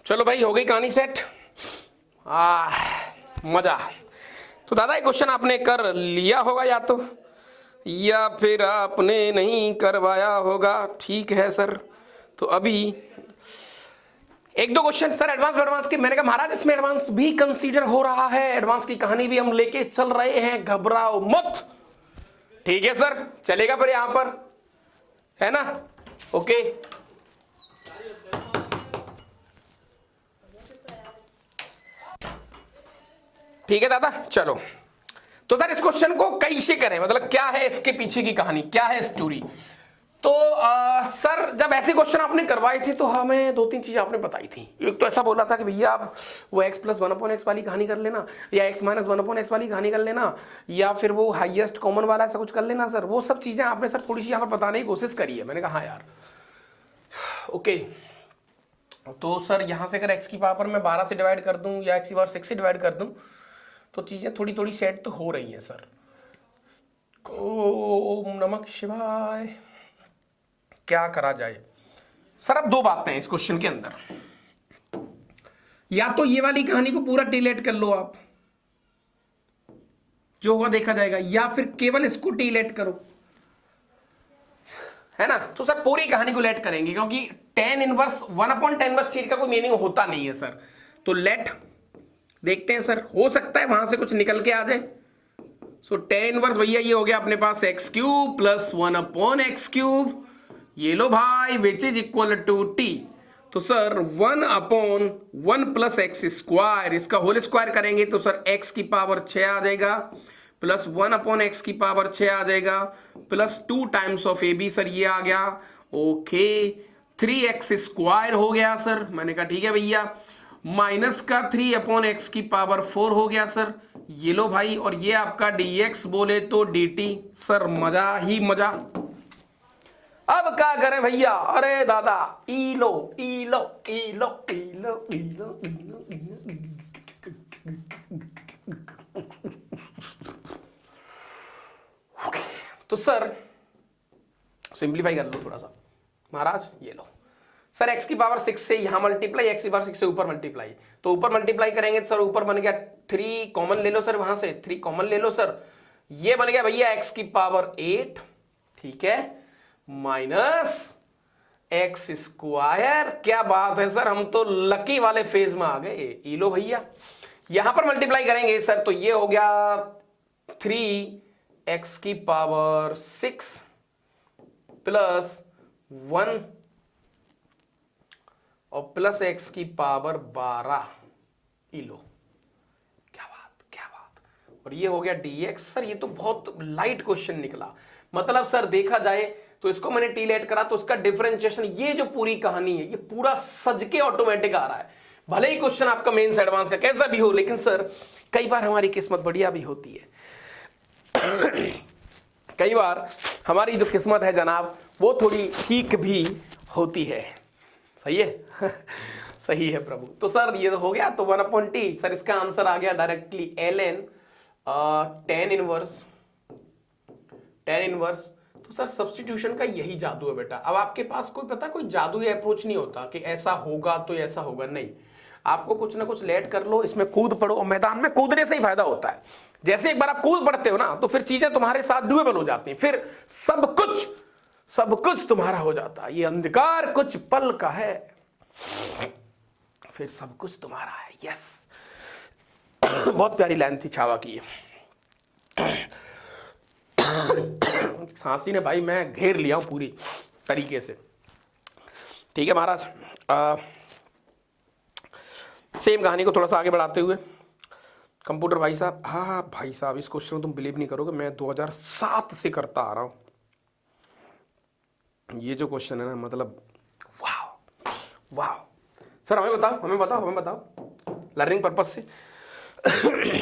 चलो भाई, हो गई कहानी सेट। मजा। तो दादा ये क्वेश्चन आपने कर लिया होगा या फिर आपने नहीं करवाया होगा। ठीक है सर। तो अभी एक दो क्वेश्चन सर एडवांस के, मैंने कहा महाराज इसमें एडवांस भी कंसीडर हो रहा है, एडवांस की कहानी भी हम लेके चल रहे हैं, घबराओ मत। ठीक है सर, चलेगा फिर यहां पर, है ना? ओके। ठीक है दादा, चलो। तो सर इस क्वेश्चन को कैसे करें, मतलब क्या है इसके पीछे की कहानी, क्या है स्टोरी? तो सर जब ऐसे क्वेश्चन आपने करवाए थे तो हमें दो तीन चीजें आपने बताई थी। एक तो ऐसा बोला था कि भैया आप वो x प्लस 1/x वाली कहानी कर लेना, या x माइनस 1/x वाली कहानी कर लेना, या फिर वो हाईएस्ट कॉमन वाला ऐसा कुछ कर लेना। सर वो सब चीजें आपने सर थोड़ी सी यहाँ पर बताने की कोशिश करी है। मैंने कहा हाँ यार ओके। तो सर यहाँ से अगर x की पावर मैं 12 से डिवाइड कर दूं या x की पावर 6 से डिवाइड कर दूं तो चीजें थोड़ी थोड़ी सेट तो हो रही है सर। ओम नमः शिवाय। क्या करा जाए सर? अब दो बातें हैं इस क्वेश्चन के अंदर, या तो ये वाली कहानी को पूरा डिलीट कर लो आप, जो होगा देखा जाएगा, या फिर केवल इसको डिलीट करो, है ना? तो सर पूरी कहानी को लेट करेंगे क्योंकि tan इनवर्स 1/tan इनवर्स चीज का कोई मीनिंग होता नहीं है सर। तो लेट देखते हैं सर, हो सकता है वहां से कुछ निकल के आ जाए। सो tan इनवर्स भैया ये हो गया अपने पास x³ प्लस 1/x³। ये लो भाई, which is equal to t। तो सर 1/1 प्लस x², इसका होल स्क्वायर करेंगे तो सर x की पावर 6 आ जाएगा, प्लस 1/x की पावर 6 आ जाएगा, plus 2 times of ab। Sir ये आ गया ओके 3x² हो गया सर। मैंने कहा ठीक है भैया, माइनस का 3/x की पावर 4 हो गया सर। ये लो भाई, और ये आपका dx बोले तो dt। सर मजा ही मजा। अब क्या करें भैया? अरे दादा ईलो ईलो ईलो ईलो ईलो ईलो ओके। तो सर सिंप्लीफाई कर लो थोड़ा सा महाराज। ये लो सर x की पावर 6 से यहां मल्टीप्लाई, x की पावर 6 से ऊपर मल्टीप्लाई, तो ऊपर मल्टीप्लाई करेंगे तो सर ऊपर बन गया 3 कॉमन ले लो सर, वहां से 3 कॉमन ले लो सर। ये बन गया भैया x की पावर 8, ठीक है, माइनस x²। क्या बात है सर, हम तो लकी वाले फेज में आ गए। ई लो भैया, यहां पर मल्टीप्लाई करेंगे सर तो ये हो गया 3x की पावर 6 प्लस 1 और प्लस x की पावर 12। ई लो, क्या बात क्या बात। और ये हो गया dx। सर ये तो बहुत लाइट क्वेश्चन निकला। मतलब सर देखा जाए तो इसको मैंने टी-लेट करा तो उसका डिफरेंशिएशन, ये जो पूरी कहानी है ये पूरा सज के ऑटोमेटिक आ रहा है। भले ही क्वेश्चन आपका मेंस एडवांस का कैसा भी हो, लेकिन सर कई बार हमारी किस्मत बढ़िया भी होती है। कई बार हमारी जो किस्मत है जनाब वो थोड़ी ठीक भी होती है। सही है? सही है प्रभु। तो सर ये तो हो गया, तो 1/t। सर इसका आंसर आ गया डायरेक्टली ln tan इनवर्स। तो सर सब्स्टिट्यूशन का यही जादू है बेटा। अब आपके पास कोई पता कोई जादुई अप्रोच नहीं होता कि ऐसा होगा तो ऐसा होगा, नहीं। आपको कुछ ना कुछ लेट कर लो, इसमें कूद पड़ो, और मैदान में कूदने से ही फायदा होता है। जैसे एक बार आप कूद पड़ते हो ना तो फिर चीजें तुम्हारे साथ डुएबल हो जाती हैं, फिर सब कुछ तुम्हारा हो जाता है। ये अंधकार कुछ पल का है, फिर सब कुछ तुम्हारा है। यस। बहुत प्यारी लाइन थी छावा की। सांसी ने भाई मैं घेर लिया हूं पूरी तरीके से। ठीक है महाराज, सेम कहानी को थोड़ा सा आगे बढ़ाते हुए कंप्यूटर भाई साहब। हाँ भाई साहब, इस क्वेश्चन को तुम बिलीव नहीं करोगे, मैं 2007 से करता आ रहा हूं। ये जो क्वेश्चन है ना, मतलब वाह वाह। सर हमें बताओ लर्निंग पर्पज से।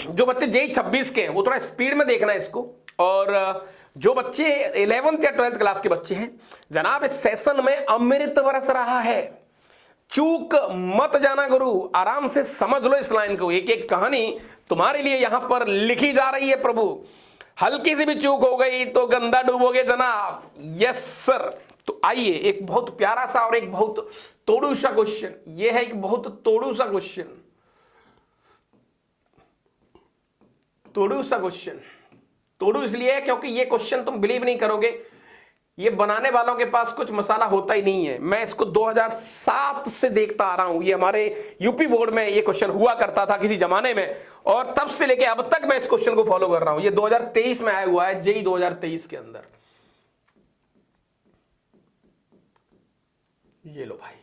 जो बच्चे JEE 26 के हैं वो थोड़ा स्पीड में देखना है इसको, और जो बच्चे 11th या 12th क्लास के बच्चे हैं जनाब, इस सेशन में अमृत बरस रहा है। चूक मत जाना गुरु, आराम से समझ लो इस लाइन को। एक एक कहानी तुम्हारे लिए यहां पर लिखी जा रही है प्रभु। हल्की सी भी चूक हो गई तो गंदा डूबोगे जनाब। Yes sir. तो आइए एक बहुत प्यारा सा और एक बहुत तोड़ू सा क्वेश्चन, ये है एक बहुत तोड़ू सा क्वेश्चन, तोड़ू सा क्वेश्चन। तोड़ू इसलिए है क्योंकि ये क्वेश्चन तुम बिलीव नहीं करोगे, ये बनाने वालों के पास कुछ मसाला होता ही नहीं है। मैं इसको 2007 से देखता आ रहा हूं, ये हमारे यूपी बोर्ड में ये क्वेश्चन हुआ करता था किसी जमाने में, और तब से लेके अब तक मैं इस क्वेश्चन को फॉलो कर रहा हूं। ये 2023 में आया हुआ है, जेई 2023 के अंदर। ये लो भाई,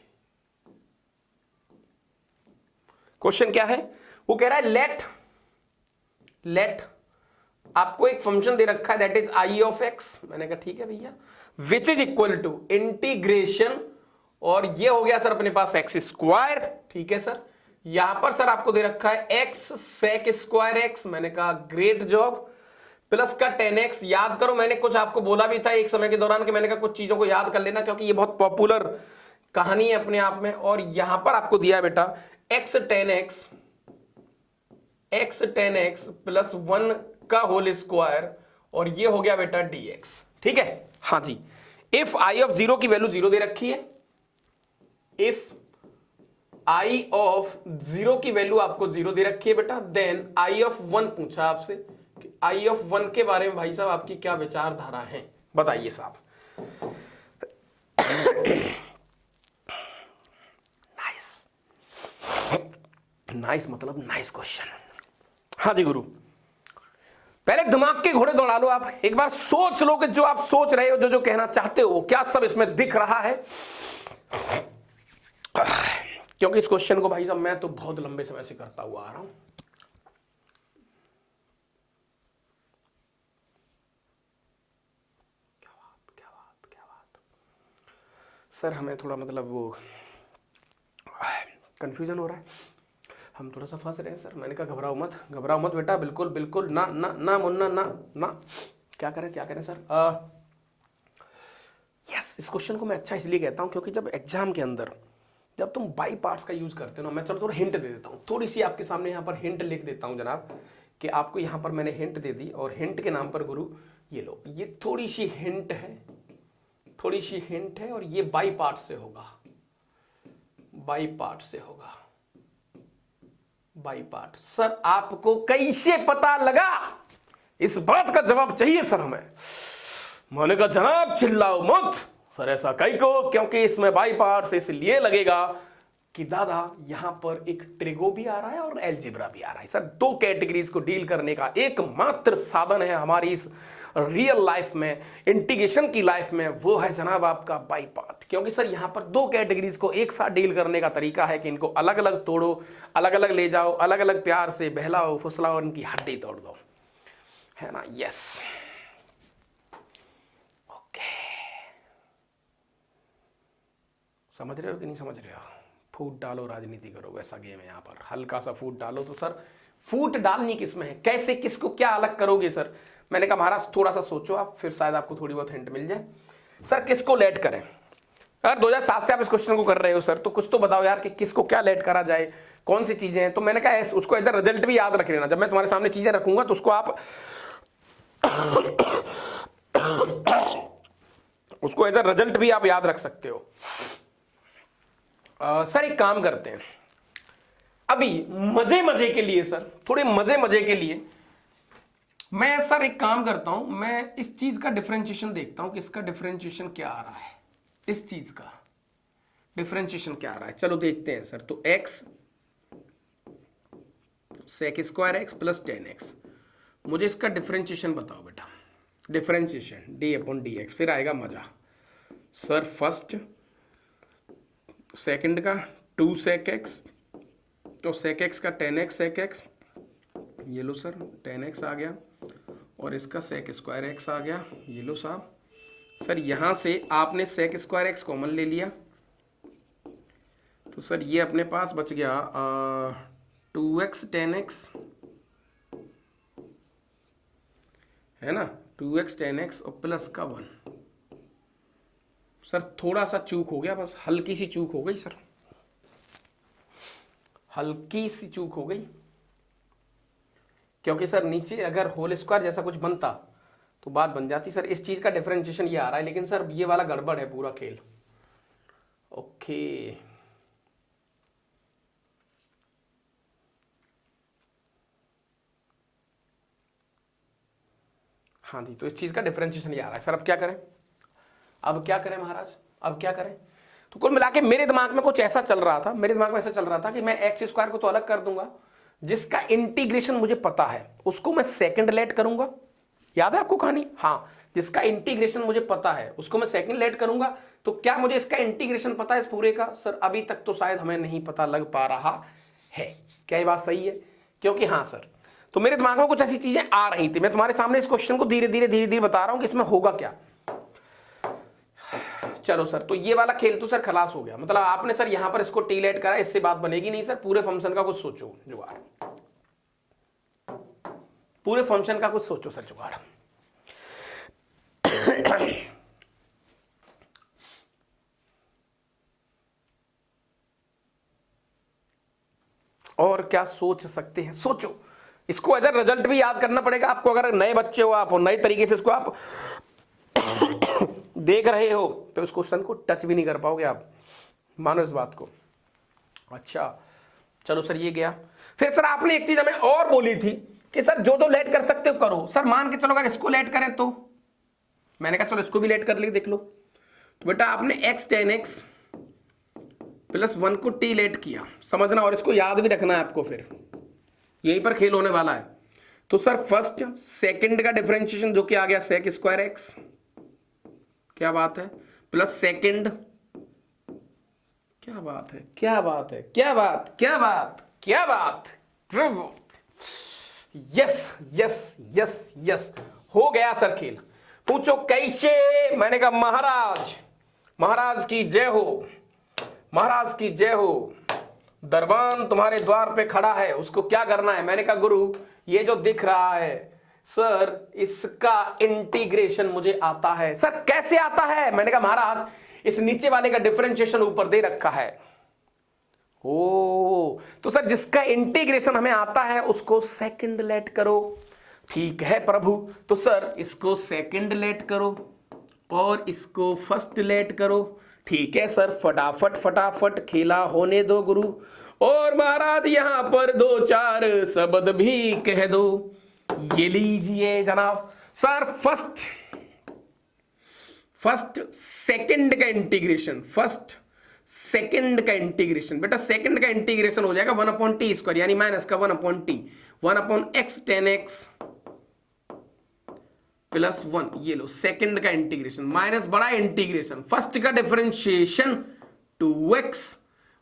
क्वेश्चन क्या है, वो कह रहा है लेट आपको एक फंक्शन दे रखा है that is I of x. मैंने कहा ठीक है भैया, which is equal to integration, और ये हो गया सर अपने पास एक्स स्क्वायर। ठीक है सर, यहां पर सर आपको दे रखा है एक्स सेक स्क्वायर एक्स। मैंने कहा ग्रेट जॉब, प्लस का 10x। याद करो, मैंने कुछ आपको बोला भी था एक समय के दौरान कि मैंने कहा कुछ चीजों को याद कर लेना क्योंकि ये बहुत पॉपुलर कहानी है अपने आप में। और यहां पर आपको दिया है बेटा x 10x प्लस 1 का होल स्क्वायर, और ये हो गया बेटा dx। ठीक है, हाँ जी। इफ आई ऑफ 0 की वैल्यू 0 दे रखी है, इफ आई ऑफ 0 की वैल्यू आपको 0 दे रखी है बेटा, देन आई ऑफ 1 पूछा आपसे कि आई ऑफ 1 के बारे में भाई साहब आपकी क्या विचारधारा है, बताइए साहब। नाइस मतलब नाइस क्वेश्चन। हाँ जी गुरु, पहले दिमाग के घोड़े दौड़ा लो आप, एक बार सोच लो कि जो आप सोच रहे हो, जो कहना चाहते हो, क्या सब इसमें दिख रहा है। क्योंकि इस क्वेश्चन को भाई साहब मैं तो बहुत लंबे समय से करता हुआ आ रहा हूं। क्या बात सर, हमें थोड़ा मतलब वो कंफ्यूजन हो रहा है, हम थोड़ा सा फंस रहे हैं सर। मैंने कहा घबराओ मत बेटा, बिल्कुल बिल्कुल ना ना ना मुन्ना ना ना। क्या करें सर। यस, इस क्वेश्चन को मैं अच्छा इसलिए कहता हूं क्योंकि जब एग्जाम के अंदर जब तुम बाई पार्ट्स का यूज करते हो ना, मैं चलो थोड़ा हिंट दे देता हूं, थोड़ी सी आपके सामने यहां पर हिंट लिख देता हूं जनाब, कि आपको यहां पर मैंने हिंट दे दी, और हिंट के नाम पर गुरु ये लो, ये थोड़ी सी हिंट है, और ये बाई पार्ट से होगा, बाई पार्ट। सर आपको कैसे पता लगा, इस बात का जवाब चाहिए सर हमें। मैंने कहा जनाब चिल्लाओ मत सर, ऐसा कहीं को, क्योंकि इसमें बाई पार्ट से इसलिए लगेगा कि दादा यहां पर एक ट्रिगो भी आ रहा है और एलजेब्रा भी आ रहा है। सर 2 कैटेगरीज को डील करने का एकमात्र साधन है हमारी इस रियल लाइफ में, इंटीग्रेशन की लाइफ में, वो है जनाब आपका बाई पार्ट। क्योंकि सर यहां पर 2 कैटेगरीज को एक साथ डील करने का तरीका है कि इनको अलग अलग तोड़ो, अलग अलग ले जाओ, अलग अलग प्यार से बहलाओ फुसलाओ और इनकी हड्डी तोड़ दो, है ना। यस, ओके, समझ रहे हो कि नहीं समझ रहे हो। फूट डालो राजनीति करो, वैसा गेम है यहाँ पर, हल्का सा फूट डालो। तो सर फूट डालनी किसमें है, कैसे किसको क्या अलग करोगे सर। मैंने कहा महाराज थोड़ा सा सोचो आप, फिर शायद आपको थोड़ी बहुत हिंट मिल जाए। सर किसको लेट करें, अगर 2007 से आप इस क्वेश्चन को कर रहे हो सर, तो कुछ तो बताओ यार कि किसको क्या लेट करा जाए, कौन सी चीजें हैं। तो मैंने कहा उसको एज अ रिजल्ट भी याद रख लेना, जब मैं तुम्हारे सामने चीजें रखूंगा तो उसको आप उसको एज अ रिजल्ट भी आप याद रख सकते हो। सर एक काम करते हैं, अभी मजे के लिए सर, थोड़े मजे के लिए मैं सर एक काम करता हूं, मैं इस चीज का डिफरेंशिएशन देखता हूं कि इसका डिफरेंशिएशन क्या आ रहा है, इस चीज का डिफरेंशिएशन क्या आ रहा है। चलो देखते हैं सर। तो x sec square x plus 10x, मुझे इसका डिफरेंशिएशन बताओ बेटा। डिफरेंशिएशन d/dx, फिर आएगा मजा सर। फर्स्ट सेकंड का 2 सेक एक्स, तो सेक एक्स का 10x सेक एक्स, ये लो सर 10x आ गया, और इसका सेक स्क्वायर एक्स आ गया, ये लो साहब। सर यहां से आपने सेक स्क्वायर एक्स कॉमन ले लिया, तो सर ये अपने पास बच गया 2x 10x, है ना, 2x 10x और प्लस का 1। सर थोड़ा सा चूक हो गया, बस हल्की सी चूक हो गई सर, हल्की सी चूक हो गई, क्योंकि सर नीचे अगर होल स्क्वायर जैसा कुछ बनता तो बात बन जाती सर। इस चीज का डिफरेंशिएशन ये आ रहा है, लेकिन सर ये वाला गड़बड़ है पूरा खेल। ओके हाँ जी, तो इस चीज का डिफरेंशिएशन ये आ रहा है सर। अब क्या करें, अब क्या करें महाराज, अब क्या करें? तो कुल मिला के मेरे दिमाग में कुछ ऐसा चल रहा था, मेरे दिमाग में ऐसा चल रहा था कि मैं एक्स स्क्वायर को तो अलग कर दूंगा, जिसका इंटीग्रेशन मुझे पता है उसको मैं सेकंड लेट करूंगा। याद है आपको कहानी? हाँ, जिसका इंटीग्रेशन मुझे पता है उसको मैं सेकंड लेट करूंगा। तो क्या मुझे इसका इंटीग्रेशन पता है इस पूरे का? सर अभी तक तो शायद हमें नहीं पता लग पा रहा है। क्या ये बात सही है? क्योंकि हाँ सर, तो मेरे दिमाग में कुछ ऐसी चीजें आ रही थी। मैं तुम्हारे सामने इस क्वेश्चन को धीरे धीरे बता रहा हूं कि इसमें होगा क्या। चलो सर, तो ये वाला खेल तो सर खलास हो गया। मतलब आपने सर यहां पर इसको टी लेट करा, इससे बात बनेगी नहीं सर। पूरे फंक्शन का कुछ सोचो जुगाड़, पूरे फंक्शन का कुछ सोचो सर जुगाड़। और क्या सोच सकते हैं, सोचो। इसको अगर रिजल्ट भी याद करना पड़ेगा आपको। अगर नए बच्चे हो आप और नए तरीके से इसको आप देख रहे हो तो इस क्वेश्चन को टच भी नहीं कर पाओगे आप, मानो इस बात को। अच्छा चलो सर, ये गया। फिर सर आपने एक चीज हमें और बोली थी कि सर जो जो लेट कर सकते हो करो। सर मान के चलो अगर इसको लेट करें तो, मैंने कहा चलो इसको भी लेट कर ली, देख लो। तो बेटा आपने x tan x प्लस 1 को t लेट किया, समझना, और इसको याद भी रखना है आपको, फिर यहीं पर खेल होने वाला है। तो सर फर्स्ट सेकंड का डिफरेंशिएशन जो कि आ गया sec स्क्वायर x, क्या बात है, प्लस सेकंड, क्या बात है, क्या बात है, क्या बात, क्या बात, क्या बात, यस यस यस यस, हो गया सर खेल। पूछो कैसे? मैंने कहा महाराज, महाराज की जय हो, महाराज की जय हो। दरबान तुम्हारे द्वार पे खड़ा है, उसको क्या करना है? मैंने कहा गुरु ये जो दिख रहा है सर, इसका इंटीग्रेशन मुझे आता है। सर कैसे आता है? मैंने कहा महाराज इस नीचे वाले का डिफरेंशिएशन ऊपर दे रखा है। ओ तो सर जिसका इंटीग्रेशन हमें आता है उसको सेकंड लेट करो। ठीक है प्रभु, तो सर इसको सेकंड लेट करो और इसको फर्स्ट लेट करो। ठीक है सर, फटाफट फटाफट खेला होने दो गुरु। और महाराज यहां पर दो चार शब्द भी कह दो। ये लीजिए जनाब सर, फर्स्ट सेकंड का इंटीग्रेशन, फर्स्ट सेकंड का इंटीग्रेशन। बेटा सेकंड का इंटीग्रेशन हो जाएगा 1/t स्क्वायर, यानी माइनस का 1/t, 1/x tan x plus 1। ये लो सेकंड का इंटीग्रेशन माइनस बड़ा इंटीग्रेशन, फर्स्ट का डिफरेंशिएशन 2x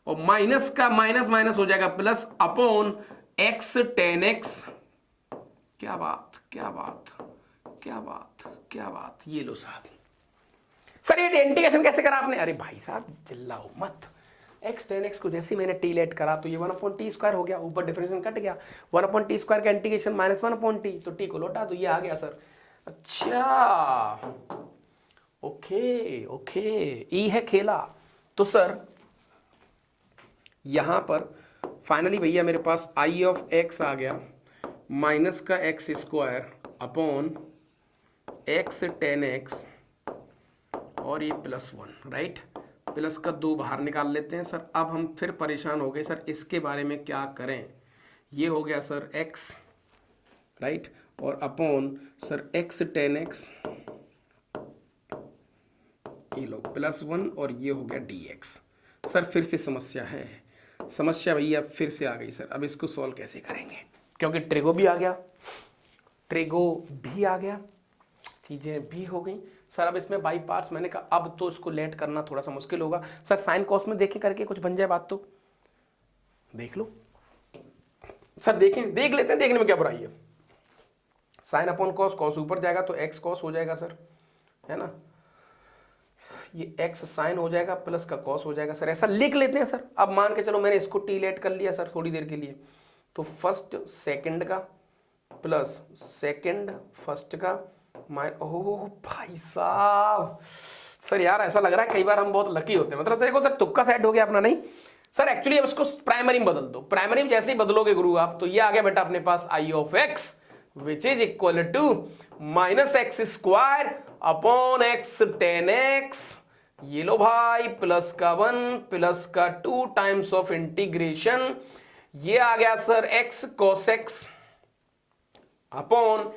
और माइनस का माइनस माइनस हो जाएगा plus upon x tan x। क्या बात, क्या बात, क्या बात, क्या बात। ये लो साहब। सर ये इंटीग्रेशन कैसे करा आपने? अरे भाई साहब चिल्लाओ मत। x tan x को जैसे मैंने t लेट करा तो ये 1/t स्क्वायर हो गया, ऊपर डिफरेंशिएशन कट गया। 1/t स्क्वायर का इंटीग्रेशन माइनस 1/t, तो t को लौटा दो, ये आ गया सर। अच्छा ओके ओके, ई है खेला। तो सर यहां पर फाइनली भैया मेरे पास आई ऑफ x आ गया माइनस का x square upon x tan x और ये प्लस 1, राइट। प्लस का 2 बाहर निकाल लेते हैं सर। अब हम फिर परेशान हो गए सर, इसके बारे में क्या करें। ये हो गया सर x, राइट, और upon sir x tan x, ये लो प्लस 1 और ये हो गया dx। सर फिर से समस्या है, समस्या भैया फिर से आ गई सर। अब इसको सॉल्व कैसे करेंगे? क्योंकि ट्रिगो भी आ गया, ट्रिगो भी आ गया, चीजें भी हो गई सर। अब इसमें बाई पार्ट्स, मैंने कहा अब तो इसको लेट करना थोड़ा सा मुश्किल होगा सर। साइन कॉस में देखें करके कुछ बन जाए बात, तो देख लो सर, देखें, देख लेते हैं, देखने में क्या बुराई है। साइन अपॉन कॉस, कॉस ऊपर जाएगा तो एक्स कॉस हो जाएगा सर, है ना। ये एक्स साइन हो जाएगा प्लस का कॉस हो जाएगा सर, ऐसा लिख लेते हैं सर। अब मान के चलो मैंने इसको टी लेट कर लिया सर थोड़ी देर के लिए, तो फर्स्ट सेकंड का प्लस सेकंड फर्स्ट का ओह भाई साहब सर, यार ऐसा लग रहा है कई बार हम बहुत लकी होते हैं। मतलब देखो सर तुक्का सेट हो गया अपना, नहीं सर एक्चुअली अब इसको प्राइमरी में बदल दो। प्राइमरी में जैसे ही बदलोगे गुरु आप, तो ये आ गया बेटा अपने पास I of x which is equal to minus x square upon x 10x, ये लो भाई, प्लस का 1 प्लस का 2 टाइम्स ऑफ इंटीग्रेशन, ये आ गया sir x cos x upon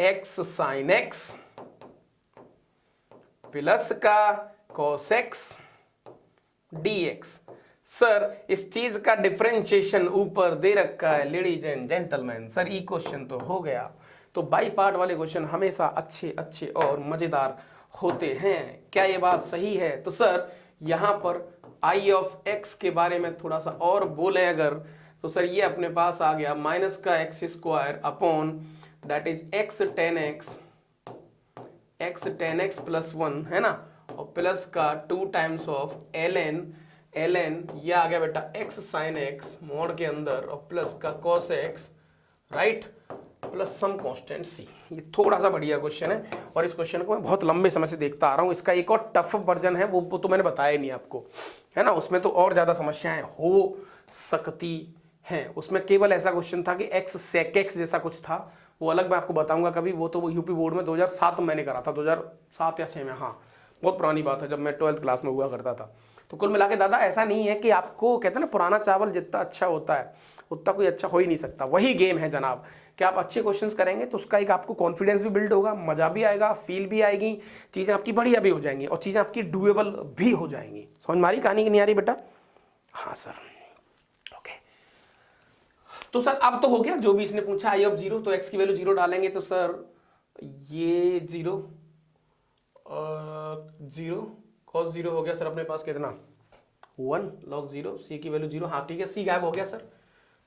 x sin x plus का cos x dx। सर इस चीज का डिफरेंशिएशन ऊपर दे रखा है ladies and gentleman. Sir E question तो हो गया। तो बाई पार्ट वाले क्वेश्चन हमेशा अच्छे अच्छे और मजेदार होते हैं, क्या ये बात सही है? तो सर यहां पर आई ऑफ एक्स के बारे में थोड़ा सा और बोले अगर, तो सर ये अपने पास आ गया माइनस का x square upon that is x ten x plus 1 है ना, और प्लस का 2 टाइम्स ऑफ ln ये आ गया बेटा x sin x मोड के अंदर, और प्लस का cos x right, plus some constant c। ये थोड़ा सा बढ़िया क्वेश्चन है और इस क्वेश्चन को मैं बहुत लंबे समय से देखता आ रहा हूँ। इसका एक और टफ वर्जन है, वो तो मैंने बताया नहीं आपको, है ना, उसमें तो और ज्यादा समस्याएं हो सकती हैं। उसमें केवल ऐसा क्वेश्चन था कि x sec x जैसा कुछ था, वो अलग मैं आपको बताऊंगा कभी। वो तो यूपी बोर्ड में 2007 में मैंने करा था, 2007 या 6 में, हाँ बहुत पुरानी बात है, जब मैं 12th क्लास में हुआ करता था। तो कुल मिला के दादा ऐसा नहीं है कि आपको कहते हैं ना पुराना चावल जितना अच्छा होता है उतना कोई अच्छा हो ही नहीं सकता, वही गेम है जनाब कि आप अच्छे क्वेश्चंस करेंगे तो उसका एक आपको कॉन्फिडेंस भी बिल्ड होगा, मजा भी आएगा, फील भी आएगी, चीज़ें आपकी बढ़िया भी हो जाएंगी और चीज़ें आपकी डुएबल भी हो जाएंगी। समझ मारी कहानी की नहीं आ रही बेटा? हाँ सर ओके। तो सर अब तो हो गया जो भी इसने पूछा आई ऑफ 0, तो एक्स की वैल्यू 0 डालेंगे तो सर ये 0 cos 0 हो गया सर अपने पास कितना 1 log 0, c की वैल्यू 0, हाँ ठीक है, c गायब हो गया सर,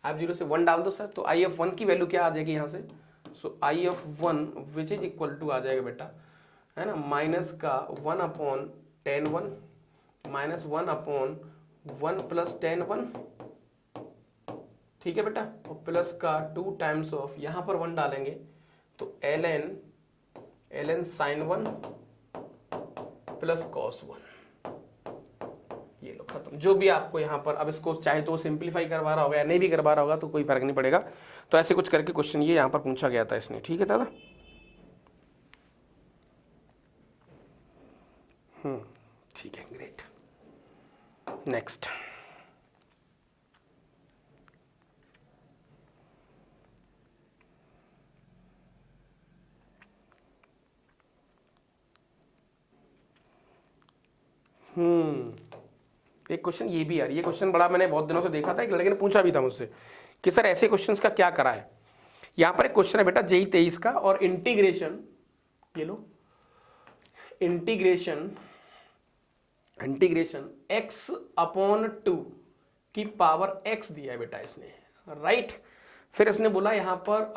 आप 0 से 1 डाल दो सर, तो आई ऑफ 1 की वैल्यू क्या आ जाएगी यहाँ से, so I of 1 which is equal to आ जाएगा बेटा, है ना, माइनस का 1 अपॉन 10 1 माइनस 1 अपॉन 1 प्लस 10 1, ठीक है बेटा, और प्लस का 2 टाइम्स ऑफ यहाँ पर 1 डालेंगे तो ln sin 1 प्लस cos 1, ये लो खत्म। जो भी आपको यहाँ पर, अब इसको चाहे तो सिंपलीफाई करवा रहा होगा या नहीं भी करवा रहा होगा तो कोई फर्क नहीं पड़ेगा। तो ऐसे कुछ करके क्वेश्चन ये यहाँ पर पूछा गया था इसने, ठीक है दादा। ठीक है ग्रेट। नेक्स्ट एक क्वेश्चन ये भी यार, ये क्वेश्चन बड़ा मैंने बहुत दिनों से देखा था, एक लड़के ने पूछा भी था मुझसे कि सर ऐसे क्वेश्चंस का क्या करा है। यहाँ पर एक क्वेश्चन है बेटा JEE 23 का, और इंटीग्रेशन, ये लो इंटीग्रेशन x अपॉन 2 की पावर x दिया है बेटा इसने, राइट। फिर इसने बोला यहाँ पर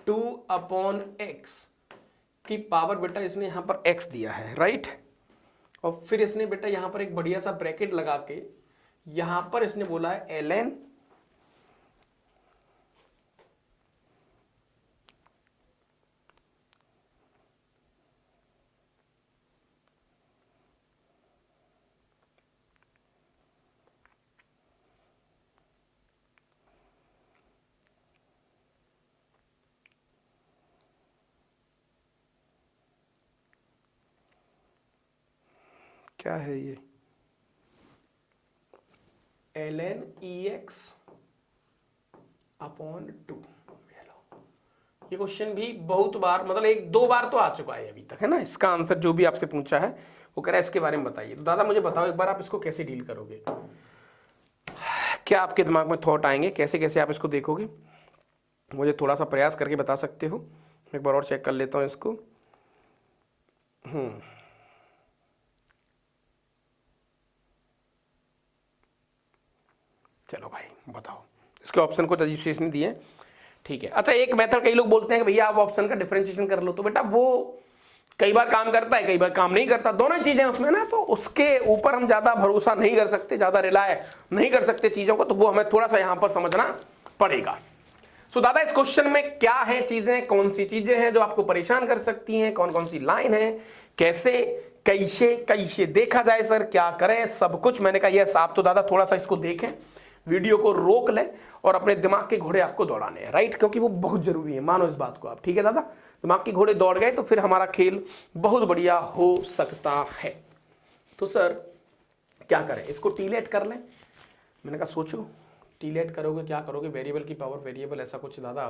2 अपॉन x की पावर बेटा इसने यहाँ पर x दिया है, राइट। और फिर इसने बेटा यहां पर एक बढ़िया सा ब्रैकेट लगा के यहां पर इसने बोला है ln क्या है ये ln ex अपॉन 2। ये क्वेश्चन भी बहुत बार, मतलब 1-2 बार तो आ चुका है अभी तक, है ना। इसका आंसर जो भी आपसे पूछा है वो कह रहा है इसके बारे में बताइए। तो दादा मुझे बताओ एक बार आप इसको कैसे डील करोगे, क्या आपके दिमाग में थॉट आएंगे, कैसे कैसे आप इसको देखोगे, मुझे थोड़ा सा प्रयास करके बता सकते हो। एक बार और चेक कर लेता हूँ इसको। चलो भाई बताओ, इसके ऑप्शन को अजीब से इसने दिए, ठीक है। अच्छा एक मेथड कई लोग बोलते हैं कि भैया आप ऑप्शन का डिफरेंशिएशन कर लो, तो बेटा वो कई बार काम करता है कई बार काम नहीं करता, दोनों ही चीजें उसमें ना, तो उसके ऊपर हम ज्यादा भरोसा नहीं कर सकते, ज्यादा रिलाय नहीं कर सकते चीजों को, तो वो हमें थोड़ा सा यहां पर समझना पड़ेगा। सो दादा इस क्वेश्चन में क्या है चीजें, कौन सी चीजें हैं जो आपको परेशान कर सकती हैं, कौन कौन सी लाइन है, कैसे कैसे कैसे देखा जाए सर, क्या करें, सब कुछ। मैंने कहा यस आप तो दादा थोड़ा सा इसको देखें, वीडियो को रोक लें और अपने दिमाग के घोड़े आपको दौड़ाने हैं, राइट, क्योंकि वो बहुत जरूरी है, मानो इस बात को आप, ठीक है दादा। दिमाग के घोड़े दौड़ गए तो फिर हमारा खेल बहुत बढ़िया हो सकता है। तो सर क्या करें, इसको टीलेट कर लें। मैंने कहा सोचो टीलेट करोगे क्या करोगे, वेरिएबल की पावर वेरिएबल, ऐसा कुछ दादा।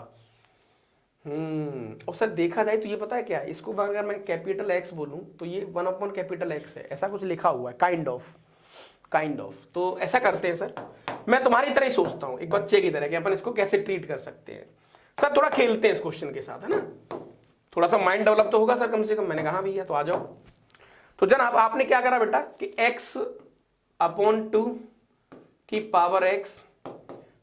और सर देखा जाए तो ये पता है क्या, इसको अगर मैं कैपिटल एक्स बोलूं तो ये 1 कैपिटल एक्स है, ऐसा कुछ लिखा हुआ है, काइंड ऑफ। तो ऐसा करते हैं सर, मैं तुम्हारी तरह ही सोचता हूं, एक बच्चे की तरह कि अपन इसको कैसे ट्रीट कर सकते हैं। सर थोड़ा खेलते हैं इस क्वेश्चन के साथ, है ना, थोड़ा सा माइंड डेवलप तो होगा सर कम से कम। मैंने कहा भैया तो आ जाओ। तो जनाब आपने क्या करा बेटा कि x/2 की power x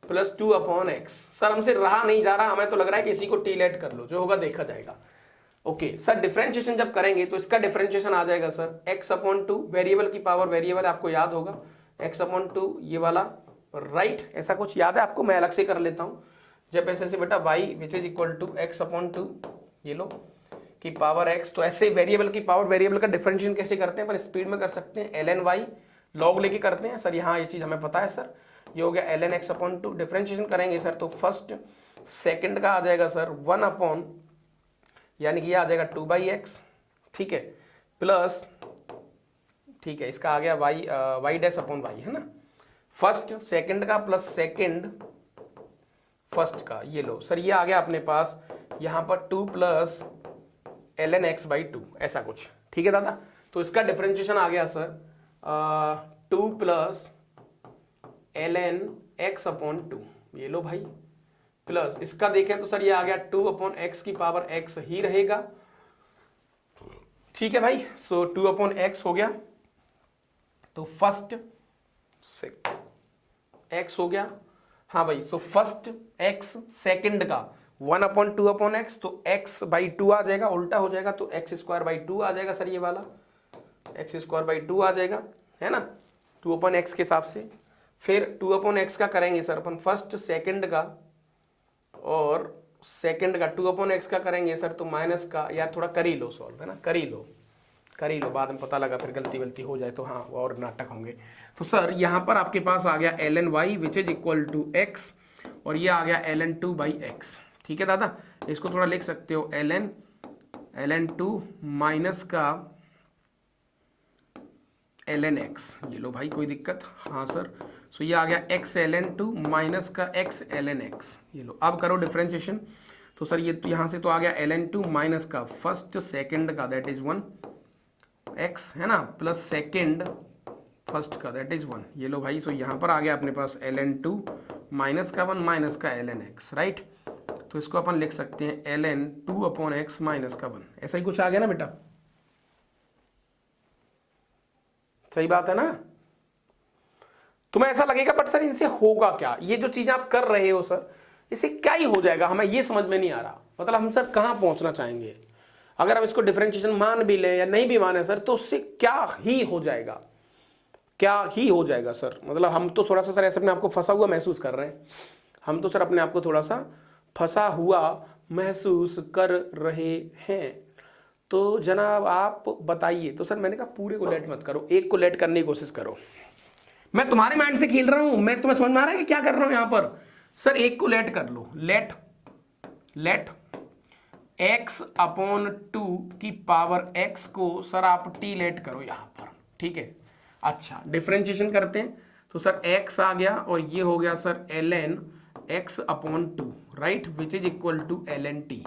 plus 2/x। Sir हमसे रहा नहीं जा रहा, हमें तो लग रहा है कि इसी को टीलेट कर लो, जो होगा देखा जाएगा। ओके सर, डिफरेंशिएशन जब करेंगे तो इसका डिफरेंशिएशन आ जाएगा सर x/2, वेरिएबल की पावर वेरिएबल आपको याद होगा, x/2 ये वाला, राइट। ऐसा कुछ याद है आपको, मैं अलग से कर लेता हूं। जब ऐसे बेटा y which is equal to x/2 ये लो की पावर x, तो ऐसे वेरिएबल की पावर वेरिएबल का डिफरेंशिएशन कैसे करते हैं, पर स्पीड में कर सकते हैं, ln y लॉग लेके करते हैं सर। यहाँ ये चीज हमें पता है सर, ये हो गया ln x/2। डिफरेंशिएशन करेंगे सर तो फर्स्ट सेकंड का आ जाएगा सर 1 यानी कि ये आ जाएगा 2/x, ठीक है, प्लस, ठीक है, इसका आ गया y'/y है ना, फर्स्ट सेकंड का प्लस सेकंड फर्स्ट का, ये लो सर, ये आ गया अपने पास यहां पर 2 प्लस ln x/2, ऐसा कुछ, ठीक है दादा। तो इसका डिफरेंशिएशन आ गया सर 2 प्लस ln x/2, ये लो भाई, प्लस इसका देखें तो सर ये आ गया 2/x की पावर x ही रहेगा, ठीक है भाई। सो 2/x हो गया, तो फर्स्ट x हो गया, हाँ भाई। सो फर्स्ट x सेकंड का 1/2/x, तो x/2 आ जाएगा, उल्टा हो जाएगा तो x²/2 आ जाएगा सर, ये वाला x²/2 आ जाएगा, है ना, 2/x के हिसाब से। फिर 2/x का करेंगे सर अपन फर्स्ट सेकंड का, और सेकंड का 2/x का करेंगे सर तो माइनस का, यार थोड़ा कर ही लो सॉल्व, है ना, कर ही लो, बाद में पता लगा फिर गलती हो जाए तो हाँ और नाटक होंगे। तो सर यहाँ पर आपके पास आ गया ln y which is equal to x, और ये आ गया ln 2/x, ठीक है दादा। इसको थोड़ा लिख सकते हो ln 2 माइनस का ln x, ये लो भाई, कोई दिक्कत, हाँ सर। सो ये आ गया x ln 2 माइनस का x ln x, ये लो। अब करो डिफरेंशिएशन, तो सर ये तो यहाँ से तो आ गया ln 2 माइनस का फर्स्ट सेकंड का दैट इज 1x, है ना, प्लस सेकंड फर्स्ट का दैट इज 1, ये लो भाई। सो यहाँ पर आ गया अपने पास ln 2 माइनस का 1 माइनस का ln x, राइट। तो इसको अपन लिख सकते हैं ln 2/x माइनस का 1, ऐसा ही कुछ आ गया ना बेटा, सही बात है ना। तुम्हें ऐसा लगेगा बट सर इनसे होगा क्या, ये जो चीजें आप कर रहे हो सर इससे क्या ही हो जाएगा, हमें ये समझ में नहीं आ रहा। मतलब हम सर कहां पहुंचना चाहेंगे, अगर हम इसको डिफरेंशिएशन मान भी लें या नहीं भी माने सर, तो उससे क्या ही हो जाएगा, क्या ही हो जाएगा सर। मतलब हम तो थोड़ा सा सर ऐसे अपने आपको फंसा हुआ महसूस कर रहे हैं, हम तो सर अपने आप को थोड़ा सा फंसा हुआ महसूस कर रहे हैं। तो जनाब आप बताइए। तो सर मैंने कहा पूरे को लेट मत करो, एक को लेट करने की कोशिश करो। मैं तुम्हारे माइंड से खेल रहा हूं, मैं तुम्हें समझ में आ रहा है कि क्या कर रहा हूं यहां पर। सर एक को लेट कर लो, लेट x/2 की पावर x को सर आप टी लेट करो यहां पर, ठीक है। अच्छा डिफरेंशिएशन करते हैं, तो सर x आ गया और ये हो गया sir ln x/2, right, which is equal to ln t।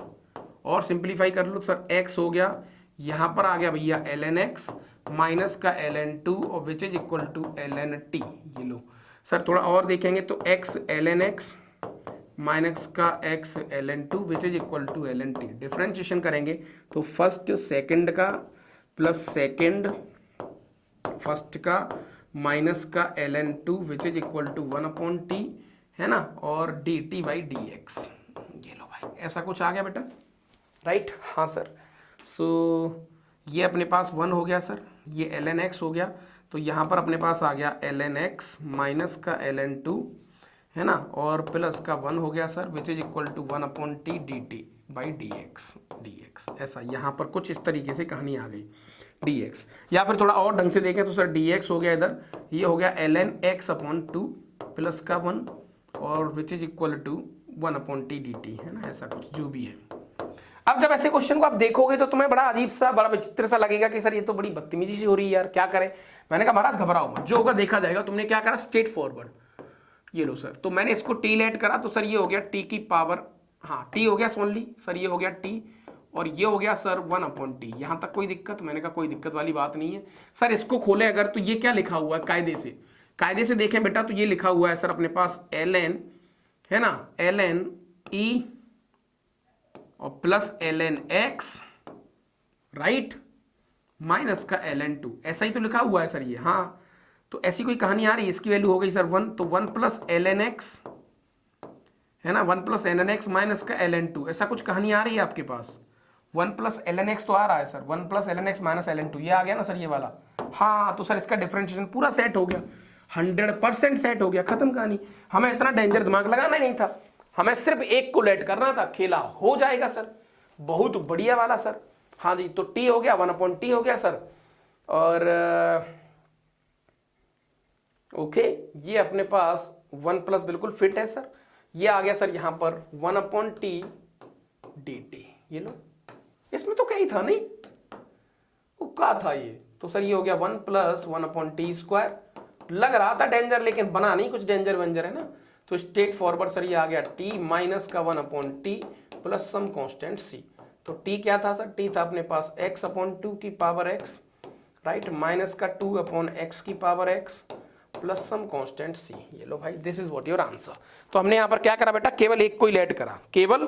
और सिंप्लीफाई कर लो सर, x हो गया, यहां पर आ गया भैया ln x माइनस का ln 2 और which is equal to ln t, ये लो सर। थोड़ा और देखेंगे तो x ln x माइनस का x ln 2 which is equal to ln t। Differentiation करेंगे तो फर्स्ट सेकंड का प्लस सेकंड फर्स्ट का माइनस का ln 2 which is equal to 1/t, है ना, और dt/dx, ये लो भाई, ऐसा कुछ आ गया बेटा, राइट। हाँ सर। सो ये अपने पास 1 हो गया सर, ये ln x हो गया, तो यहाँ पर अपने पास आ गया ln x माइनस का ln 2, है ना, और प्लस का 1 हो गया sir, which is equal to 1/t dt/dx। ऐसा यहाँ पर कुछ इस तरीके से कहानी आ गई dx। या फिर थोड़ा और ढंग से देखें तो सर dx हो गया इधर, ये हो गया ln x/2 प्लस का 1 और which is equal to 1/t dt, है ना, ऐसा कुछ जो भी है। अब जब ऐसे क्वेश्चन को आप देखोगे तो तुम्हें बड़ा अजीब सा, बड़ा विचित्र सा लगेगा कि सर ये तो बड़ी बदतमीजी सी हो रही है यार, क्या करें। मैंने कहा महाराज घबराओ मत, जो होगा देखा जाएगा। तुमने क्या करा, स्ट्रेट फॉरवर्ड, ये लो सर। तो मैंने इसको t लेट करा, तो सर ये हो गया t की पावर, हाँ t हो गया ओनली सर, ये हो गया t और ये हो गया सर 1/t। यहां तक कोई दिक्कत? मैंने कहा कोई दिक्कत वाली बात नहीं है सर। इसको खोले अगर तो ये क्या लिखा हुआ है कायदे से देखें बेटा, तो ये लिखा हुआ है सर अपने पास ln, है ना, ln e और plus ln x, right, minus का ln 2, ऐसा ही तो लिखा हुआ है सर ये। हाँ, तो ऐसी कोई कहानी आ रही है, इसकी वैल्यू हो गई सर 1, तो 1 प्लस ln x, है ना, 1 प्लस ln x माइनस का ln 2, ऐसा कुछ कहानी आ रही है आपके पास। 1 प्लस ln x तो आ रहा है sir, 1 plus ln x minus ln 2, ये आ गया ना सर, ये वाला। हाँ, तो सर इसका डिफरेंशिएशन पूरा सेट हो गया, 100% सेट हो गया, खत्म कहानी। हमें इतना डेंजर दिमाग लगाना नहीं था, हमें सिर्फ एक को लेट करना था, खेला हो जाएगा सर, बहुत बढ़िया वाला सर। हाँ जी, तो t हो गया 1/t हो गया सर, और ओके ये अपने पास 1 प्लस बिल्कुल फिट है सर। ये आ गया सर यहां पर 1/t dt, ये लो, इसमें तो कहीं था नहीं, वो क्या था ये, तो सर ये हो गया 1 प्लस 1/t स्क्वायर। लग रहा था डेंजर, लेकिन बना नहीं कुछ डेंजर वेंजर, है ना। तो स्ट्रेट फॉरवर्ड सर ये आ गया t माइनस का 1/t plus some constant c। तो t क्या था सर, t था अपने पास x/2 की पावर x, राइट, माइनस का 2/x की power x plus some constant c। ये लो भाई, this is what your answer. तो हमने यहां पर क्या करा बेटा, केवल एक को ही लेट करा, केवल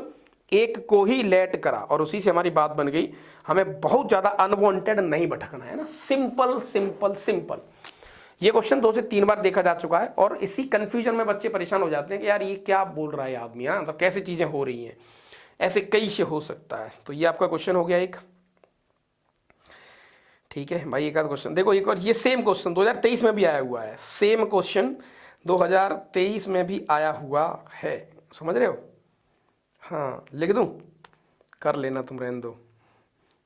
एक को ही लेट करा, और उसी से हमारी बात बन गई। हमें बहुत ज्यादा अनवांटेड नहीं भटकना है ना, सिंपल सिंपल सिंपल। ये क्वेश्चन 2 से 3 बार देखा जा चुका है, और इसी कंफ्यूजन में बच्चे परेशान हो जाते हैं कि यार ये क्या बोल रहा है आदमी, है ना, तो कैसे चीजें हो रही हैं, ऐसे कई से हो सकता है। तो ये आपका क्वेश्चन हो गया एक, ठीक है भाई। एक आध क्वेश्चन देखो, एक और ये सेम क्वेश्चन 2023 में भी आया हुआ है, सेम क्वेश्चन 2023 में भी आया हुआ है, समझ रहे हो। हाँ, लिख दूं, कर लेना तुम, रहने दो।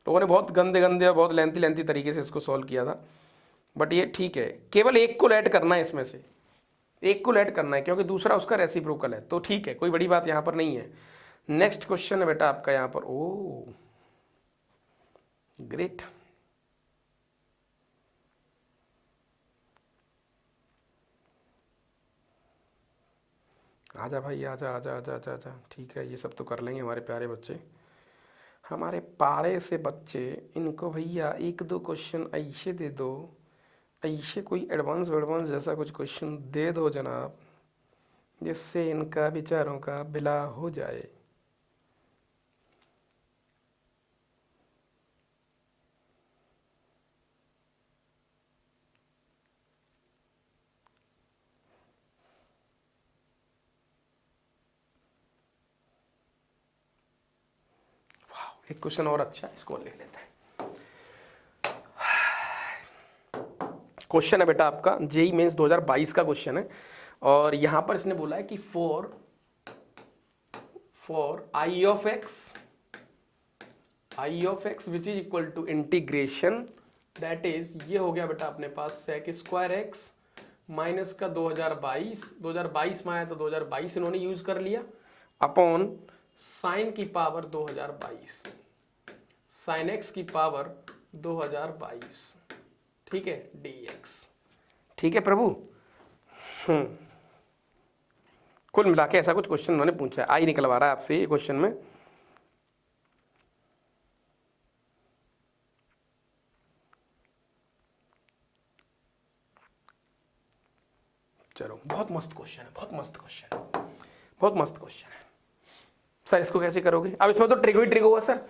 लोगों ने बहुत गंदे गंदे और बहुत लेंथी तरीके से इसको सॉल्व किया था, बट ये ठीक है। केवल एक को ऐड करना है, इसमें से एक को ऐड करना है, क्योंकि दूसरा उसका रेसिप्रोकल है, तो ठीक है, कोई बड़ी बात यहाँ पर नहीं है। नेक्स्ट क्वेश्चन है बेटा आपका यहाँ पर, ओ ग्रेट, आजा भाई, आजा आजा आजा आजा आजा, ठीक है, ये सब तो कर लेंगे हमारे प्यारे बच्चे, हमारे पारे से बच्चे। इनको भैया 1-2 क्वेश्चन ऐसे दे दो, ऐसे कोई एडवांस जैसा कुछ क्वेश्चन दे दो जनाब, जिससे इनका विचारों का बिला हो जाए। एक क्वेश्चन और अच्छा है, इसको लिख लेते हैं। क्वेश्चन है बेटा आपका जेई मेंस 2022 का क्वेश्चन है, और यहां पर इसने बोला है कि for I of x which is equal to integration, that is, ये हो गया बेटा अपने पास सेक स्क्वायर एक्स माइनस का 2022 में आया तो 2022 इन्होंने यूज कर लिया, अपॉन साइन की पावर 2022, साइन एक्स की पावर 2022, ठीक है, dx, ठीक है प्रभु। कुल मिला के ऐसा कुछ क्वेश्चन उन्होंने पूछा है, आई निकलवा रहा है आपसे ये क्वेश्चन में। चलो, बहुत मस्त क्वेश्चन है, बहुत मस्त क्वेश्चन है, बहुत मस्त क्वेश्चन है सर। इसको कैसे करोगे? अब इसमें तो ट्रिक ही ट्रिक होगा सर।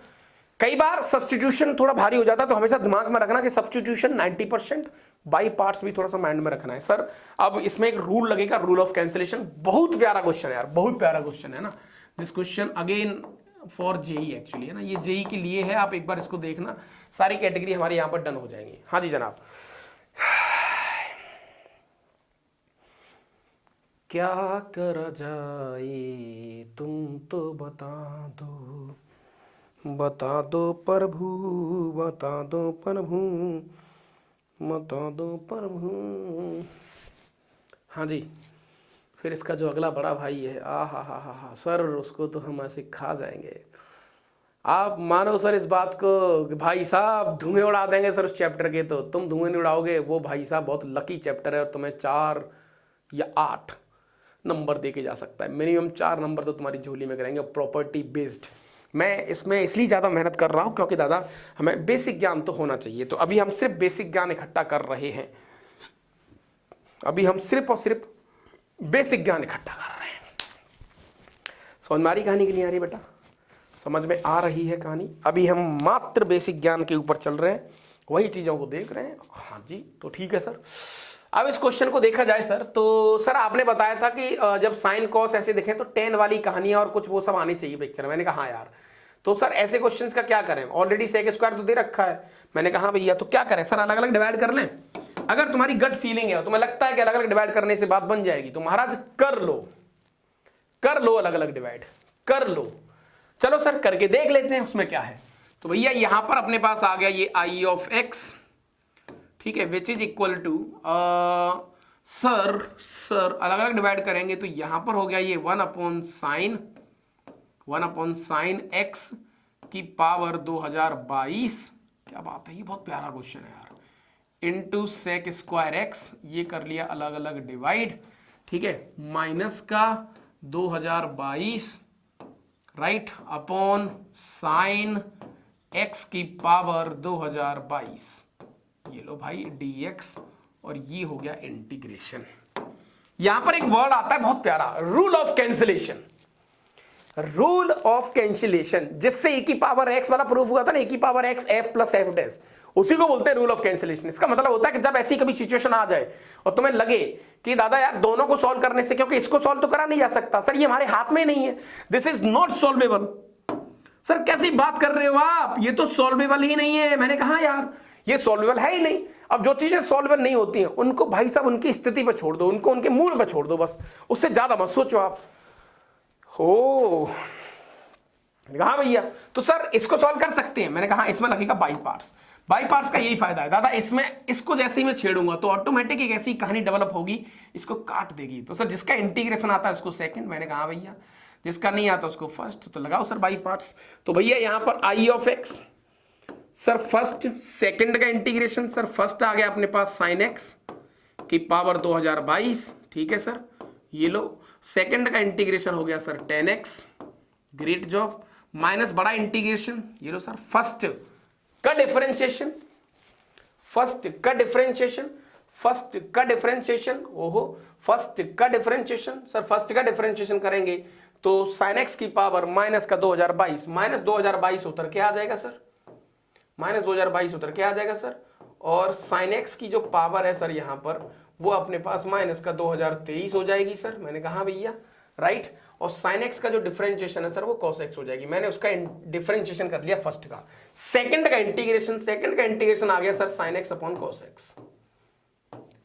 कई बार सब्स्टिट्यूशन थोड़ा भारी हो जाता है, तो हमेशा दिमाग में रखना कि सब्स्टिट्यूशन 90%, बाई पार्ट्स भी थोड़ा सा माइंड में रखना है सर। अब इसमें एक रूल लगेगा, रूल ऑफ कैंसिलेशन। बहुत प्यारा क्वेश्चन है यार, बहुत प्यारा क्वेश्चन है ना। This question again for JEE actually, है ना, ये जेई के लिए है। आप एक बार इसको देखना, सारी कैटेगरी हमारे यहाँ पर डन हो जाएंगी। हाँ जी जनाब, क्या करा जाए तुम तो बता दो, बता दो प्रभु, बता दो प्रभु, बता दो प्रभु। हाँ जी, फिर इसका जो अगला बड़ा भाई है, आ हा सर, उसको तो हम ऐसे खा जाएंगे। आप मानो सर इस बात को कि भाई साहब धुएं उड़ा देंगे सर उस चैप्टर के, तो तुम धुएं नहीं उड़ाओगे। वो भाई साहब बहुत लकी चैप्टर है और तुम्हें 4 या 8 नंबर दे के जा सकता है। मिनिमम 4 नंबर तो तुम्हारी झोली में करेंगे प्रॉपर्टी बेस्ड। मैं इसमें इसलिए ज़्यादा मेहनत कर रहा हूँ क्योंकि दादा हमें बेसिक ज्ञान तो होना चाहिए। तो अभी हम सिर्फ बेसिक ज्ञान इकट्ठा कर रहे हैं, अभी हम सिर्फ और सिर्फ बेसिक ज्ञान इकट्ठा कर रहे हैं। समझ में आ रही कहानी की नहीं आ रही बेटा? समझ में आ रही है कहानी? अभी हम मात्र बेसिक ज्ञान के ऊपर चल रहे हैं, वही चीज़ों को देख रहे हैं। हाँ जी, तो ठीक है सर। अब इस क्वेश्चन को देखा जाए सर, तो सर आपने बताया था कि जब साइन कॉस ऐसे दिखे तो टेन वाली कहानियां और कुछ वो सब आनी चाहिए पिक्चर। मैंने कहा हाँ यार, तो सर ऐसे क्वेश्चंस का क्या करें? ऑलरेडी सेक स्क्वायर तो दे रखा है। मैंने कहा भैया तो क्या करें सर, अलग अलग डिवाइड कर लें। अगर तुम्हारी गट फीलिंग है, तुम्हें लगता है कि अलग अलग डिवाइड करने से बात बन जाएगी, तो महाराज कर लो अलग अलग डिवाइड कर लो। चलो सर करके देख लेते हैं उसमें क्या है। तो भैया यहां पर अपने पास आ गया ये आई ऑफ एक्स, ठीक है, which is equal to sir अलग अलग डिवाइड करेंगे तो यहां पर हो गया ये 1 अपॉन साइन एक्स की पावर 2022। क्या बात है, ये बहुत प्यारा क्वेश्चन है यार। इंटू सेक स्क्वायर एक्स, ये कर लिया अलग अलग डिवाइड, ठीक है, माइनस का 2022 राइट अपॉन साइन एक्स की पावर 2022। ये लो भाई dx, और ये हो गया इंटीग्रेशन। यहां पर एक वर्ड आता है बहुत प्यारा, rule of cancellation. Rule of cancellation, जिससे e की पावर x वाला प्रूफ हुआ था ना, e की power x f plus F dash, उसी को बोलते हैं रूल ऑफ कैंसिलेशन। इसका मतलब होता है कि जब ऐसी कभी सिचुएशन आ जाए और तुम्हें लगे कि दादा यार दोनों को सॉल्व करने से, क्योंकि इसको सॉल्व तो करा नहीं जा सकता सर, ये हमारे हाथ में नहीं है, this is not solvable. Sir कैसी बात कर रहे हो आप, ये तो सॉल्वेबल ही नहीं है। मैंने कहा यार ये सॉल्वेबल है ही नहीं। अब जो चीजें सॉल्वेबल नहीं होती हैं उनको भाई साहब उनकी स्थिति पर छोड़ दो, उनको उनके मूड पर छोड़ दो, बस उससे ज्यादा मत सोचो आप। हो कहा भैया तो सर इसको सॉल्व कर सकते हैं। मैंने कहा इसमें लगेगा बाई पार्ट्स। बाई पार्ट्स का यही फायदा है दादा, इसमें इसको जैसे ही मैं छेड़ूंगा तो ऑटोमेटिक एक ऐसी कहानी डेवलप होगी, इसको काट देगी। तो सर जिसका इंटीग्रेशन आता है उसको सेकंड, मैंने कहा भैया जिसका नहीं आता उसको फर्स्ट, तो लगाओ सर बाई पार्ट्स। तो भैया यहां पर I of x, sir first second का इंटीग्रेशन, सर फर्स्ट आ गया अपने पास साइन एक्स की पावर 2022, ठीक है सर। ये लो सेकंड का इंटीग्रेशन हो गया sir 10x, great job, minus बड़ा इंटीग्रेशन, ये लो सर फर्स्ट का डिफरेंशिएशन, फर्स्ट का डिफरेंशिएशन, ओहो फर्स्ट का डिफरेंशिएशन, सर फर्स्ट का डिफरेंशिएशन करेंगे तो साइन एक्स की पावर माइनस का 2022, माइनस 2022 उतर के आ जाएगा सर, माइनस 2022 उतर के आ जाएगा सर। और साइन एक्स की जो पावर है सर यहां पर वो अपने पास माइनस का 2023 हो जाएगी सर। मैंने कहा भैया राइट, और साइन एक्स का जो डिफरेंशिएशन है सर वो कॉस एक्स हो जाएगी। मैंने उसका डिफरेंशिएशन कर लिया फर्स्ट का। सेकंड का इंटीग्रेशन आ गया sir sine x upon cos x,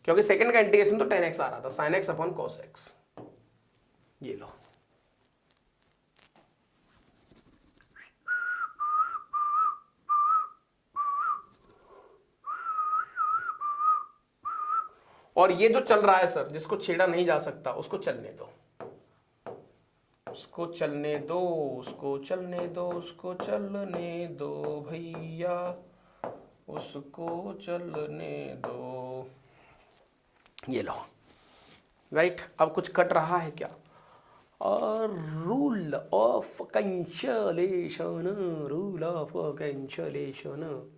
क्योंकि सेकंड का इंटीग्रेशन तो 10x आ रहा था, sine x upon cos x. ये लो और ये जो चल रहा है सर, जिसको छेड़ा नहीं जा सकता उसको चलने दो, उसको चलने दो, उसको चलने दो, उसको चलने दो भैया, उसको चलने दो। ये लो राइट, अब कुछ कट रहा है क्या? और rule of cancellation, rule of cancellation,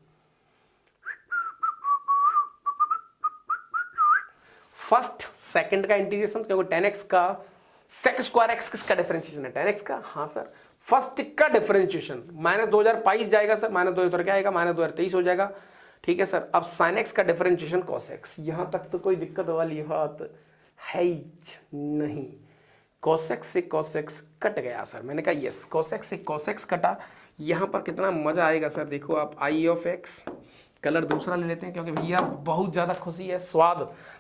first second का इंटीग्रेशन, क्योंकि 10x का सेक स्क्वायर एक्स किसका डिफरेंशिएशन है? 10x का। हाँ सर, फर्स्ट का डिफरेंशिएशन माइनस 2022 जाएगा सर, माइनस 2 उतर के आएगा, माइनस 2023 हो जाएगा, ठीक है सर। अब साइन एक्स का डिफरेंशिएशन कॉस एक्स, यहां तक तो कोई दिक्कत वाली बात है ही नहीं। कॉस एक्स से कॉस एक्स कट गया सर, मैंने कहा यस, कॉस एक्स से कॉस एक्स कटा। यहां पर कितना मजा आएगा सर, देखो आप आई ऑफ एक्स, कलर दूसरा ले लेते हैं क्योंकि भैया बहुत ज्यादा खुशी है, स्वाद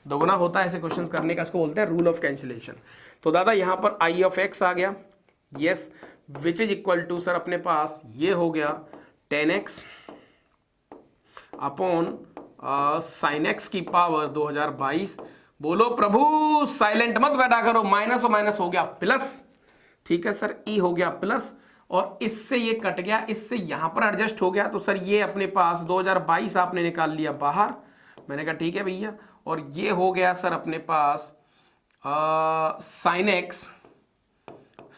दोगुना होता है ऐसे क्वेश्चन करने का, इसको बोलते हैं रूल ऑफ कैंसिलेशन। तो दादा यहां पर आई ऑफ एक्स आ गया, yes, which is equal to sir अपने पास ये हो गया 10x अपॉन साइन एक्स की पावर 2022 बोलो प्रभु, साइलेंट मत बैठा करो। माइनस और माइनस हो गया प्लस, ठीक है सर, ई हो गया प्लस, और इससे ये कट गया, इससे यहां पर एडजस्ट हो गया। तो सर ये अपने पास 2022 आपने निकाल लिया बाहर। मैंने कहा ठीक है भैया। और ये हो गया सर अपने पास साइन एक्स,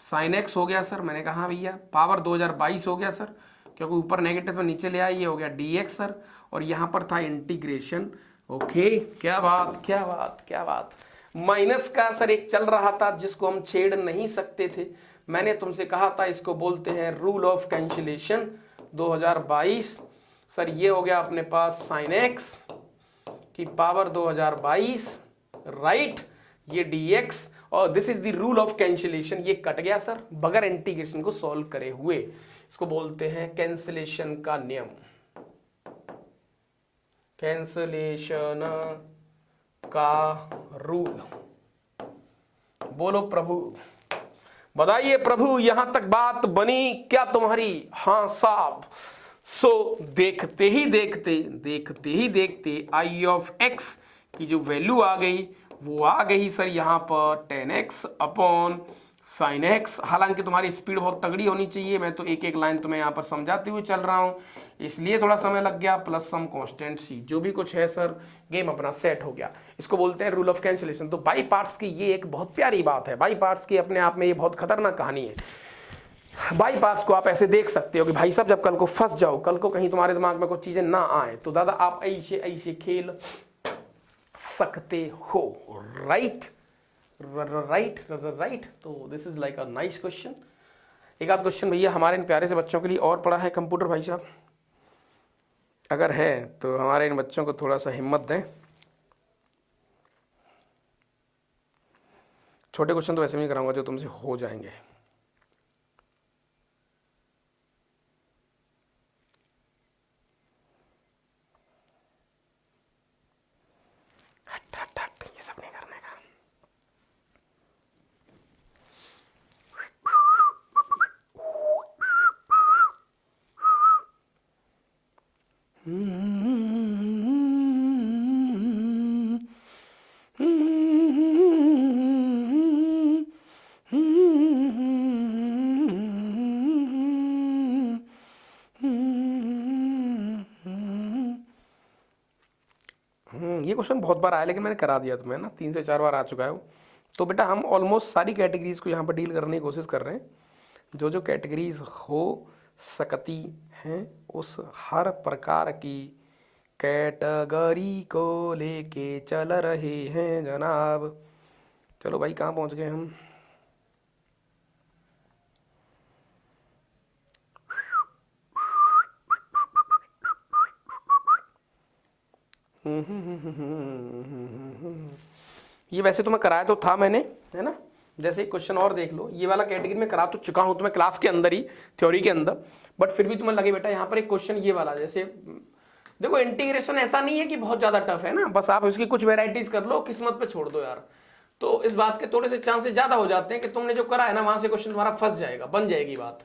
साइन एक्स हो गया सर। मैंने कहा हाँ भैया, पावर 2022 हो गया सर, क्योंकि ऊपर नेगेटिव में नीचे ले आया, ये हो गया dx सर। और यहां पर था इंटीग्रेशन। ओके, क्या बात क्या बात क्या बात। माइनस का सर एक चल रहा था जिसको हम छेड़ नहीं सकते थे। मैंने तुमसे कहा था इसको बोलते हैं रूल ऑफ कैंसिलेशन 2022। सर ये हो गया अपने पास साइन एक्स की पावर 2022, राइट, ये dx, और this is the rule of cancellation. ये कट गया सर बगैर इंटीग्रेशन को सॉल्व करे हुए। इसको बोलते हैं कैंसिलेशन का नियम, कैंसिलेशन का रूल। बोलो प्रभु, बताइए प्रभु, यहां तक बात बनी क्या तुम्हारी? हाँ साहब। सो देखते ही देखते आई ऑफ एक्स की जो वैल्यू आ गई वो आ गई सर यहां पर 10x अपॉन साइन एक्स। हालांकि तुम्हारी स्पीड बहुत तगड़ी होनी चाहिए, मैं तो एक एक लाइन तुम्हें यहां पर समझाते हुए चल रहा हूं, इसलिए थोड़ा समय लग गया। प्लस सम कांस्टेंट सी, जो भी कुछ है सर, गेम अपना सेट हो गया। इसको बोलते हैं रूल ऑफ कैंसिलेशन। तो बाई पार्ट्स की ये एक बहुत प्यारी बात है। बाई पार्ट्स की अपने आप में ये बहुत खतरनाक कहानी है। बाई पार्ट्स को आप ऐसे देख सकते हो कि भाई साहब जब कल को फंस जाओ, कल को कहीं तुम्हारे दिमाग में कुछ चीजें ना आए, तो दादा आप ऐसे ऐसे खेल सकते हो, राइट राइट राइट। तो this is like a nice question. एक आध क्वेश्चन भैया हमारे इन प्यारे से बच्चों के लिए और पड़ा है कंप्यूटर भाई साहब? अगर है तो हमारे इन बच्चों को थोड़ा सा हिम्मत दें। छोटे क्वेश्चन तो वैसे भी नहीं कराऊंगा जो तुमसे हो जाएंगे। हट हट हट, ये सब नहीं करने का। ये क्वेश्चन बहुत बार आया, लेकिन मैंने करा दिया तुम्हें ना, 3 से 4 बार आ चुका है वो। तो बेटा हम ऑलमोस्ट सारी कैटेगरीज को यहाँ पर डील करने की कोशिश कर रहे हैं। जो जो कैटेगरीज हो सकती हैं उस हर प्रकार की कैटेगरी को लेके चल रहे हैं जनाब। चलो भाई, कहाँ पहुँच गए हम? ये वैसे तो मैं कराया तो था मैंने, है ना। जैसे क्वेश्चन और देख लो, ये वाला कैटेगरी में करा तो चुका हूं तुम्हें क्लास के अंदर ही, थ्योरी के अंदर। बट फिर भी तुम्हें लगे बेटा यहाँ पर एक क्वेश्चन ये वाला, जैसे देखो इंटीग्रेशन ऐसा नहीं है कि बहुत ज्यादा टफ है ना, बस आप इसकी कुछ वेराइटीज कर लो, किस्मत पे छोड़ दो यार। तो इस बात के थोड़े से चांसेस ज्यादा हो जाते हैं कि तुमने जो करा है ना वहां से क्वेश्चन तुम्हारा फंस जाएगा, बन जाएगी बात।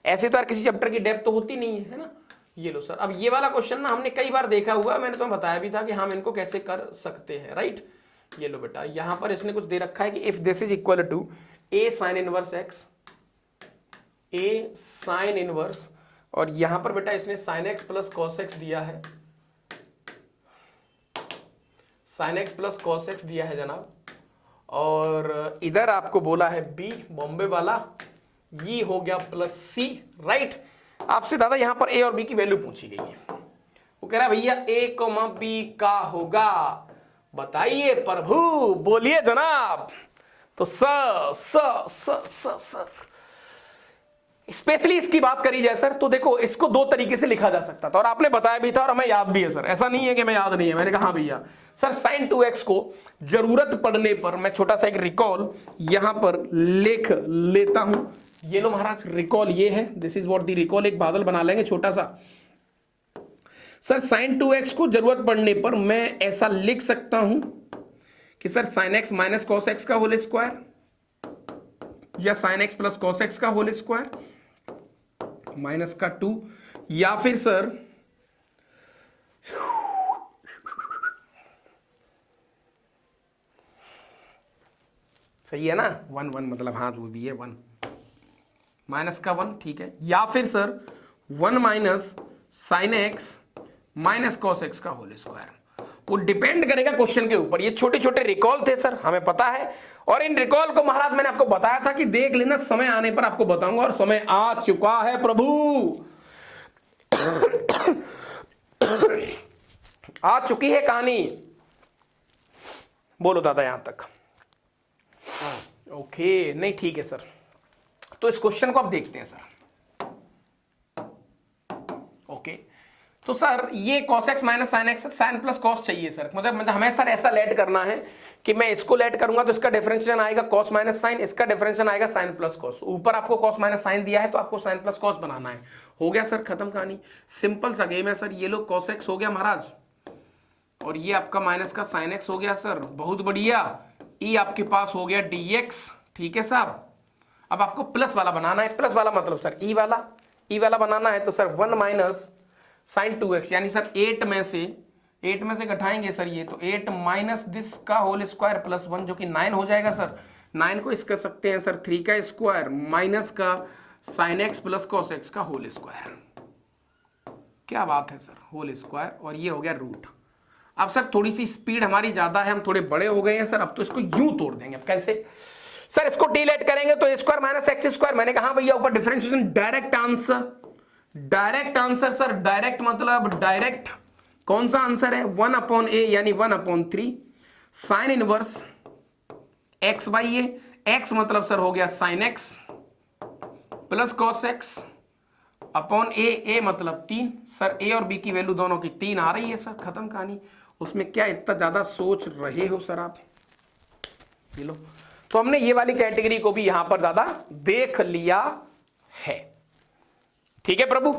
ऐसे तो यार किसी चैप्टर की डेप्थ तो होती नहीं है ना। ये लो सर, अब ये वाला क्वेश्चन ना हमने कई बार देखा हुआ है, मैंने तुम्हें बताया भी था कि हम इनको कैसे कर सकते हैं, राइट। ये लो बेटा, यहां पर इसने कुछ दे रखा है कि if this is equal to a sine inverse x, a sine inverse, और यहां पर बेटा इसने sine x plus cos x दिया है, sine x plus cos x दिया है जनाब। और इधर आपको बोला है बी, बॉम्बे वाला, ये हो गया प्लस सी, राइट। आपसे दादा यहां पर ए और बी की वैल्यू पूछी गई है। वो कह रहा है भैया ए कॉमा बी का होगा, बताइए प्रभु, बोलिए जनाब। तो सर स्पेशली इसकी बात करी जाए सर, तो देखो इसको दो तरीके से लिखा जा सकता था, और आपने बताया भी था और हमें याद भी है सर, ऐसा नहीं है कि मैं याद नहीं है। मैंने कहा हाँ भैया सर, साइन 2x को जरूरत पड़ने पर मैं छोटा सा एक रिकॉल यहां पर लिख लेता हूं। ये लो महाराज रिकॉल, ये है, this is what the recall. एक बादल बना लेंगे छोटा सा। सर साइन 2x को जरूरत पड़ने पर मैं ऐसा लिख सकता हूं कि sir sine x minus cos x का होल स्क्वायर, या sign x plus cos x का होल स्क्वायर माइनस का 2, या फिर सर सही है ना, 1 1 मतलब हाँ जो भी है 1 माइनस का 1, ठीक है। या फिर sir 1 minus sine x minus cos x का होल स्क्वायर। वो डिपेंड करेगा क्वेश्चन के ऊपर। ये छोटे छोटे रिकॉल थे सर, हमें पता है, और इन रिकॉल को महाराज मैंने आपको बताया था कि देख लेना, समय आने पर आपको बताऊंगा, और समय आ चुका है प्रभु। आ चुकी है कहानी। बोलो दादा यहां तक ओके? नहीं ठीक है सर, तो इस क्वेश्चन को आप देखते हैं सर। ओके तो सर ये cos x minus sine x, sine plus cos चाहिए सर, मतलब हमें सर ऐसा लेट करना है कि मैं इसको लेट करूंगा तो इसका डिफरेंशिएशन आएगा cos माइनस साइन, इसका डिफरेंशिएशन आएगा साइन प्लस कॉस। ऊपर आपको cos माइनस साइन दिया है तो आपको साइन प्लस कॉस बनाना है। हो गया सर, खत्म कहानी, सिंपल सा गेम है सर। ये लो cos x हो गया महाराज, और ये आपका माइनस का साइन एक्स हो गया सर, बहुत बढ़िया। ये आपके पास हो गया dx, ठीक है साहब। अब आपको प्लस वाला बनाना है, प्लस वाला मतलब सर ई वाला बनाना है, तो सर 1 माइनस साइन 2x, यानी सर 8 में से घटाएंगे सर ये, तो 8 माइनस दिस का होल स्क्वायर प्लस 1 जो कि 9 हो जाएगा सर। 9 को इस कर सकते हैं सर 3 का स्क्वायर माइनस का sign x plus cos x का होल स्क्वायर। क्या बात है सर, होल स्क्वायर, और ये हो गया रूट। अब सर थोड़ी सी स्पीड हमारी ज्यादा है, हम थोड़े बड़े हो गए हैं सर, अब तो इसको यूं तोड़ देंगे। अब कैसे सर, इसको डिलेट करेंगे तो स्क्वायर माइनस एक्स स्क्वायर। मैंने कहा भैया ऊपर differentiation, direct answer sir, direct मतलब डायरेक्ट। कौन सा आंसर है? 1/a यानी 1/3 sine inverse x by a. X मतलब सर हो गया sine x plus cos x upon a मतलब 3 सर। ए और बी की वैल्यू दोनों की 3 आ रही है सर, खत्म कहानी। उसमें क्या इतना ज्यादा सोच रहे हो सर आप? ये लो, तो हमने ये वाली कैटेगरी को भी यहां पर दादा देख लिया है, ठीक है प्रभु।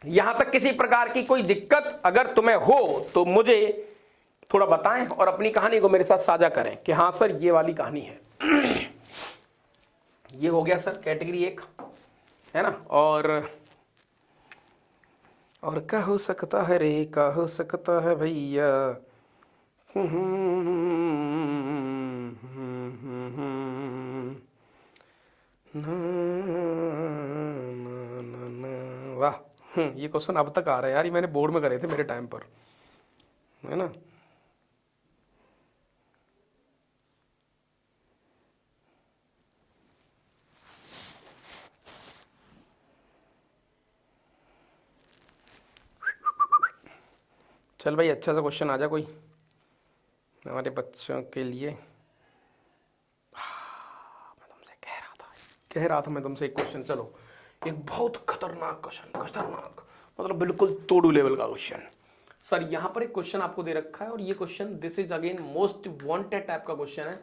यहां तक किसी प्रकार की कोई दिक्कत अगर तुम्हें हो तो मुझे थोड़ा बताएं और अपनी कहानी को मेरे साथ साझा करें कि हाँ सर ये वाली कहानी है। ये हो गया सर कैटेगरी 1, है ना। और क्या हो सकता है रे, क्या हो सकता है भैया। वाह, ये क्वेश्चन अब तक आ रहा है यार, ये मैंने बोर्ड में करे थे मेरे टाइम पर, है ना। चल भाई अच्छा सा क्वेश्चन आ जा कोई हमारे बच्चों के लिए। मैं तुमसे कह रहा था मैं तुमसे एक क्वेश्चन, चलो एक बहुत खतरनाक क्वेश्चन, खतरनाक मतलब बिल्कुल तोड़ू लेवल का क्वेश्चन। सर यहाँ पर एक क्वेश्चन आपको दे रखा है, और ये question this is again most wanted type का क्वेश्चन है।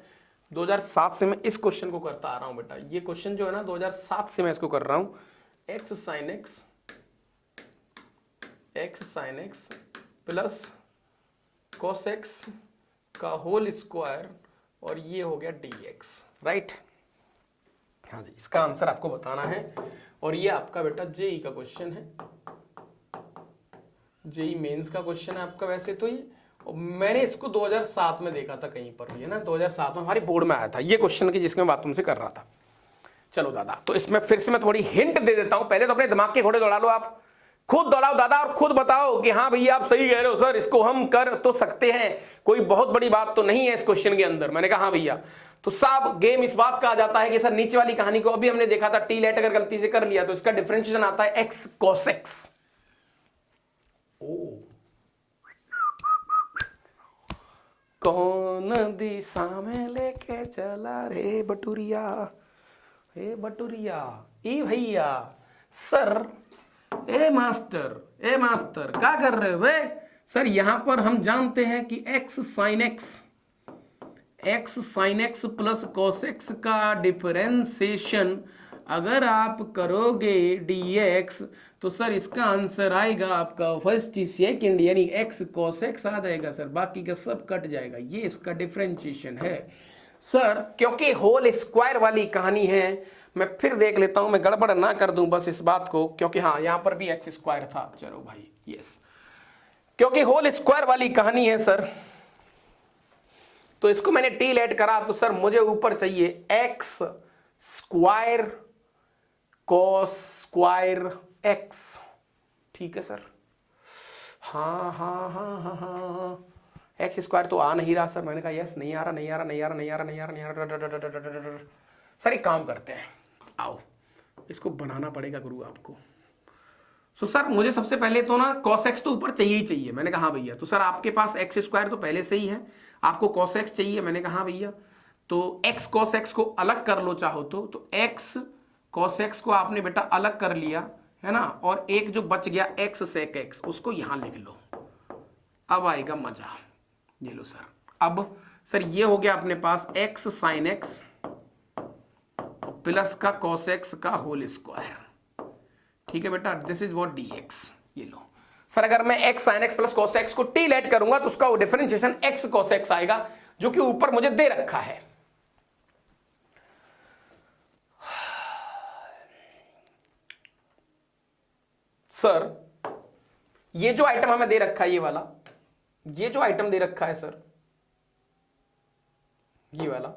2007 से मैं इस क्वेश्चन को करता आ रहा हूँ बेटा। ये क्वेश्चन जो है ना 2007 से मैं इसको कर रहा हूँ। X sign x plus cos x का होल स्क्वायर, और ये हो गया dx, राइट। हाँ जी, इसका आंसर आपको बताना है, और ये आपका बेटा जेई का क्वेश्चन है, जेई मेंस का क्वेश्चन है आपका। वैसे तो ये मैंने इसको 2007 में देखा था कहीं पर भी, है ना, 2007 में हमारी बोर्ड में आया था ये क्वेश्चन की, जिसमें बात तुमसे कर रहा था। चलो दादा, तो इसमें फिर से मैं थोड़ी हिंट दे देता हूं। पहले तो अपने दिमाग के घोड़े दौड़ा लो, आप खुद दौड़ाओ दादा, और खुद बताओ कि हाँ भैया आप सही कह रहे हो सर, इसको हम कर तो सकते हैं, कोई बहुत बड़ी बात तो नहीं है इस क्वेश्चन के अंदर। मैंने कहा हाँ भैया। तो साहब गेम इस बात का आ जाता है कि सर नीचे वाली कहानी को अभी हमने देखा था, टी लेट अगर गलती से कर लिया तो इसका डिफरेंशिएशन आता है एक्स कॉस एक्स। कौन दिशा में लेके चला रे बटुरिया, हे बटुरिया, ए भैया सर, ए मास्टर क्या कर रहे हो वे? सर यहां पर हम जानते हैं कि x sign x plus cos x का डिफरेंशिएशन अगर आप करोगे dx, तो सर इसका आंसर आएगा आपका फर्स्ट सेकंड, यानी एक्स कॉस एक्स आ जाएगा सर, बाकी का सब कट जाएगा। ये इसका डिफरेंशिएशन है सर। क्योंकि होल स्क्वायर वाली कहानी है, मैं फिर देख लेता हूं, मैं गड़बड़ ना कर दूं बस इस बात को, क्योंकि हाँ यहां पर भी एक्स स्क्वायर था। चलो भाई यस, क्योंकि होल स्क्वायर वाली कहानी है सर, तो इसको मैंने टी लेट करा, तो सर मुझे ऊपर चाहिए x square cos square x. ठीक है सर, हाँ हाँ हाँ हाँ हाँ, एक्स स्क्वायर तो आ नहीं रहा सर। मैंने कहा यस, नहीं आ रहा नहीं आ रहा नहीं आ रहा नहीं आ रहा नहीं आ रहा नहीं आ रहा। सर एक काम करते हैं, आओ इसको बनाना पड़ेगा गुरु आपको। तो सर मुझे सबसे पहले तो ना cos x तो ऊपर चाहिए ही चाहिए। मैंने कहा हाँ भैया। तो सर आपके पास एक्स स्क्वायर तो पहले से ही है, आपको cos x चाहिए। मैंने कहा हाँ भैया। तो x cos x को अलग कर लो चाहो तो x cos x को आपने बेटा अलग कर लिया है ना, और एक जो बच गया x sec x उसको यहां लिख लो। अब आएगा मजा। ये लो सर, अब सर ये हो गया अपने पास x sin x प्लस का cos x का होल स्क्वायर। ठीक है बेटा, दिस इज व्हाट dx। ये लो सर, अगर मैं x sin x plus cos x को t लेट करूंगा तो उसका डिफरेंशिएशन x cos x आएगा, जो कि ऊपर मुझे दे रखा है। सर ये जो आइटम हमें दे रखा है, ये वाला, ये जो आइटम दे रखा है सर, ये वाला,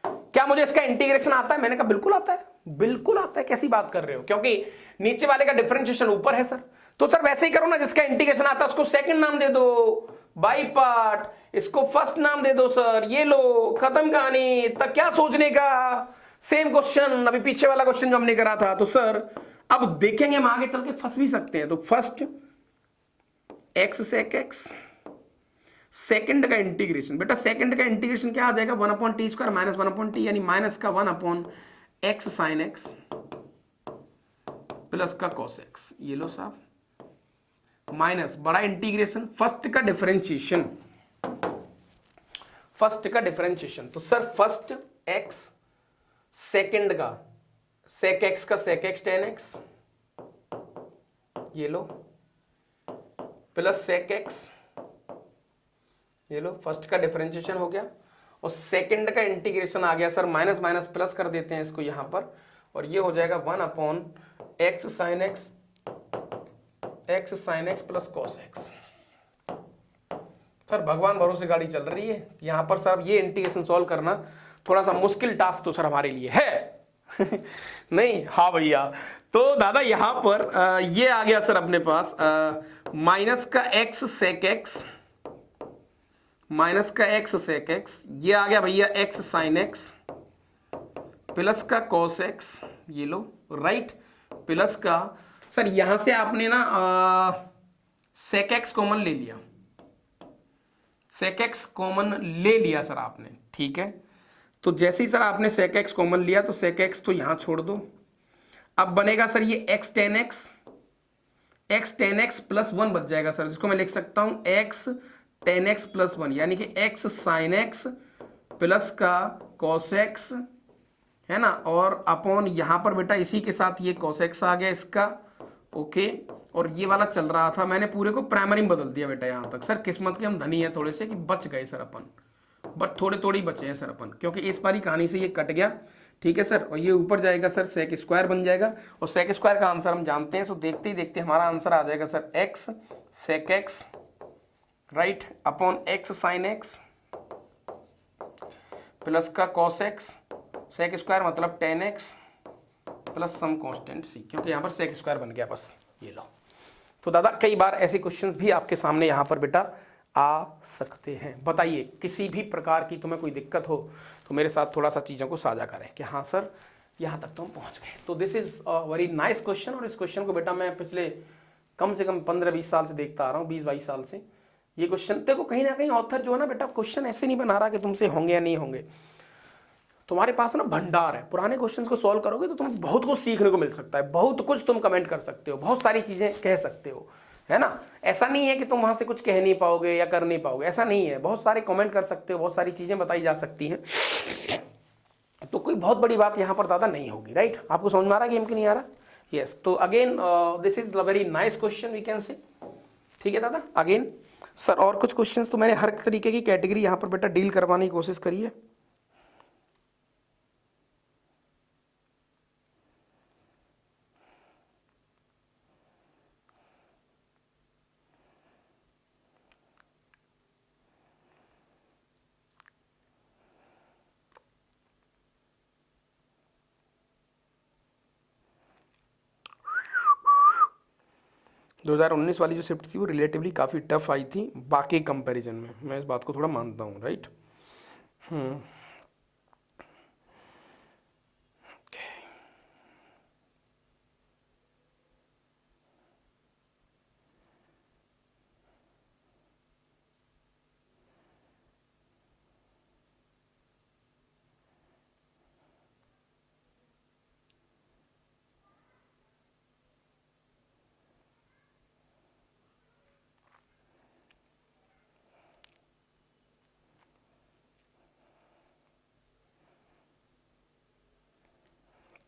क्या मुझे इसका इंटीग्रेशन आता है? मैंने कहा बिल्कुल आता है, बिल्कुल आता है। कैसी बात कर रहे हो, क्योंकि नीचे वाले का डिफरेंशिएशन ऊपर है सर। तो सर वैसे ही करो ना, जिसका इंटीग्रेशन आता है उसको सेकंड नाम दे दो बाई पार्ट, इसको फर्स्ट नाम दे दो सर। ये लो, खत्म कहानी। तब क्या सोचने का, सेम क्वेश्चन, अभी पीछे वाला क्वेश्चन जो हमने करा था। तो सर अब देखेंगे, हम आगे चल के फंस भी सकते हैं। तो first x sec x, second का इंटीग्रेशन, बेटा सेकंड का इंटीग्रेशन क्या आ जाएगा, 1/t² माइनस 1/t, यानी माइनस का 1/x sin x प्लस का cos x। ये लो साहब, माइनस बड़ा इंटीग्रेशन, फर्स्ट का डिफरेंशिएशन, फर्स्ट का डिफरेंशिएशन। तो सर फर्स्ट x, सेकंड का sec x का sec x tan x, ये लो, प्लस sec x, ये लो, फर्स्ट का डिफरेंशिएशन हो गया। और सेकंड का इंटीग्रेशन आ गया सर, माइनस माइनस प्लस कर देते हैं इसको यहां पर, और ये हो जाएगा 1/x sin x plus cos x। Sir भगवान भरोसे गाड़ी चल रही है यहां पर। सर ये इंटीग्रेशन सॉल्व करना थोड़ा सा मुश्किल टास्क तो सर हमारे लिए है नहीं, हाँ भैया। तो दादा यहां पर ये आ गया सर अपने पास माइनस का x sec x, माइनस का x sec x, ये आ गया भैया x sin x प्लस का cos x। ये लो राइट, प्लस का सर यहां से आपने ना sec x कॉमन ले लिया, sec x कॉमन ले लिया सर आपने। ठीक है, तो जैसे ही सर आपने sec x कॉमन लिया तो sec x तो यहां छोड़ दो। अब बनेगा सर ये x tan x प्लस 1 बच जाएगा सर, जिसको मैं लिख सकता हूं x tan x प्लस 1, यानी कि x sin x प्लस का cos x है ना, और अपॉन यहां पर बेटा इसी के साथ ये cos x आ गया इसका। ओके, और ये वाला चल रहा था, मैंने पूरे को प्राइमरी में बदल दिया बेटा यहां तक। सर किस्मत के हम धनी है थोड़े से कि बच गए सर अपन, बट थोड़े थोड़े बचे हैं सर अपन, क्योंकि इस बारी कहानी से ये कट गया। ठीक है सर, और ये ऊपर जाएगा सर सेक स्क्वायर बन जाएगा, और सेक स्क्वायर का आंसर हम जानते हैं। सो देखते ही देखते हमारा आंसर आ जाएगा sir x sec x right upon x sin x plus का cos x, सेक स्क्वायर मतलब tan x plus some constant c, क्योंकि यहाँ पर सेक स्क्वायर बन गया बस। ये लो, तो दादा कई बार ऐसे क्वेश्चंस भी आपके सामने यहाँ पर बेटा आ सकते हैं। बताइए किसी भी प्रकार की तुम्हें कोई दिक्कत हो तो मेरे साथ थोड़ा सा चीज़ों को साझा करें कि हाँ सर यहाँ तक तो हम पहुँच गए। तो this is a very nice question, और इस क्वेश्चन को बेटा मैं पिछले कम से कम 15-20 साल से देखता आ रहा हूँ, 20-22 साल से। ये क्वेश्चन देखो, कहीं ना कहीं ऑथर जो है ना बेटा क्वेश्चन ऐसे नहीं बना रहा कि तुमसे होंगे या नहीं होंगे। तुम्हारे पास ना भंडार है, पुराने क्वेश्चंस को सॉल्व करोगे तो तुम्हें बहुत कुछ सीखने को मिल सकता है, बहुत कुछ तुम कमेंट कर सकते हो, बहुत सारी चीज़ें कह सकते हो, है ना। ऐसा नहीं है कि तुम वहां से कुछ कह नहीं पाओगे या कर नहीं पाओगे, ऐसा नहीं है। बहुत सारे कमेंट कर सकते हो, बहुत सारी चीजें बताई जा सकती हैं, तो कोई बहुत बड़ी बात यहाँ पर दादा नहीं होगी। राइट, आपको समझ में आ रहा है गेम की नहीं आ रहा? यस, तो again this is very nice question we can say. ठीक है दादा, अगेन सर और कुछ क्वेश्चन तो मैंने हर तरीके की कैटेगरी यहाँ पर बेटा डील करवाने की कोशिश करी है। 2019 वाली जो शिफ्ट थी वो रिलेटिवली काफ़ी टफ आई थी बाकी कंपैरिजन में, मैं इस बात को थोड़ा मानता हूँ, राइट।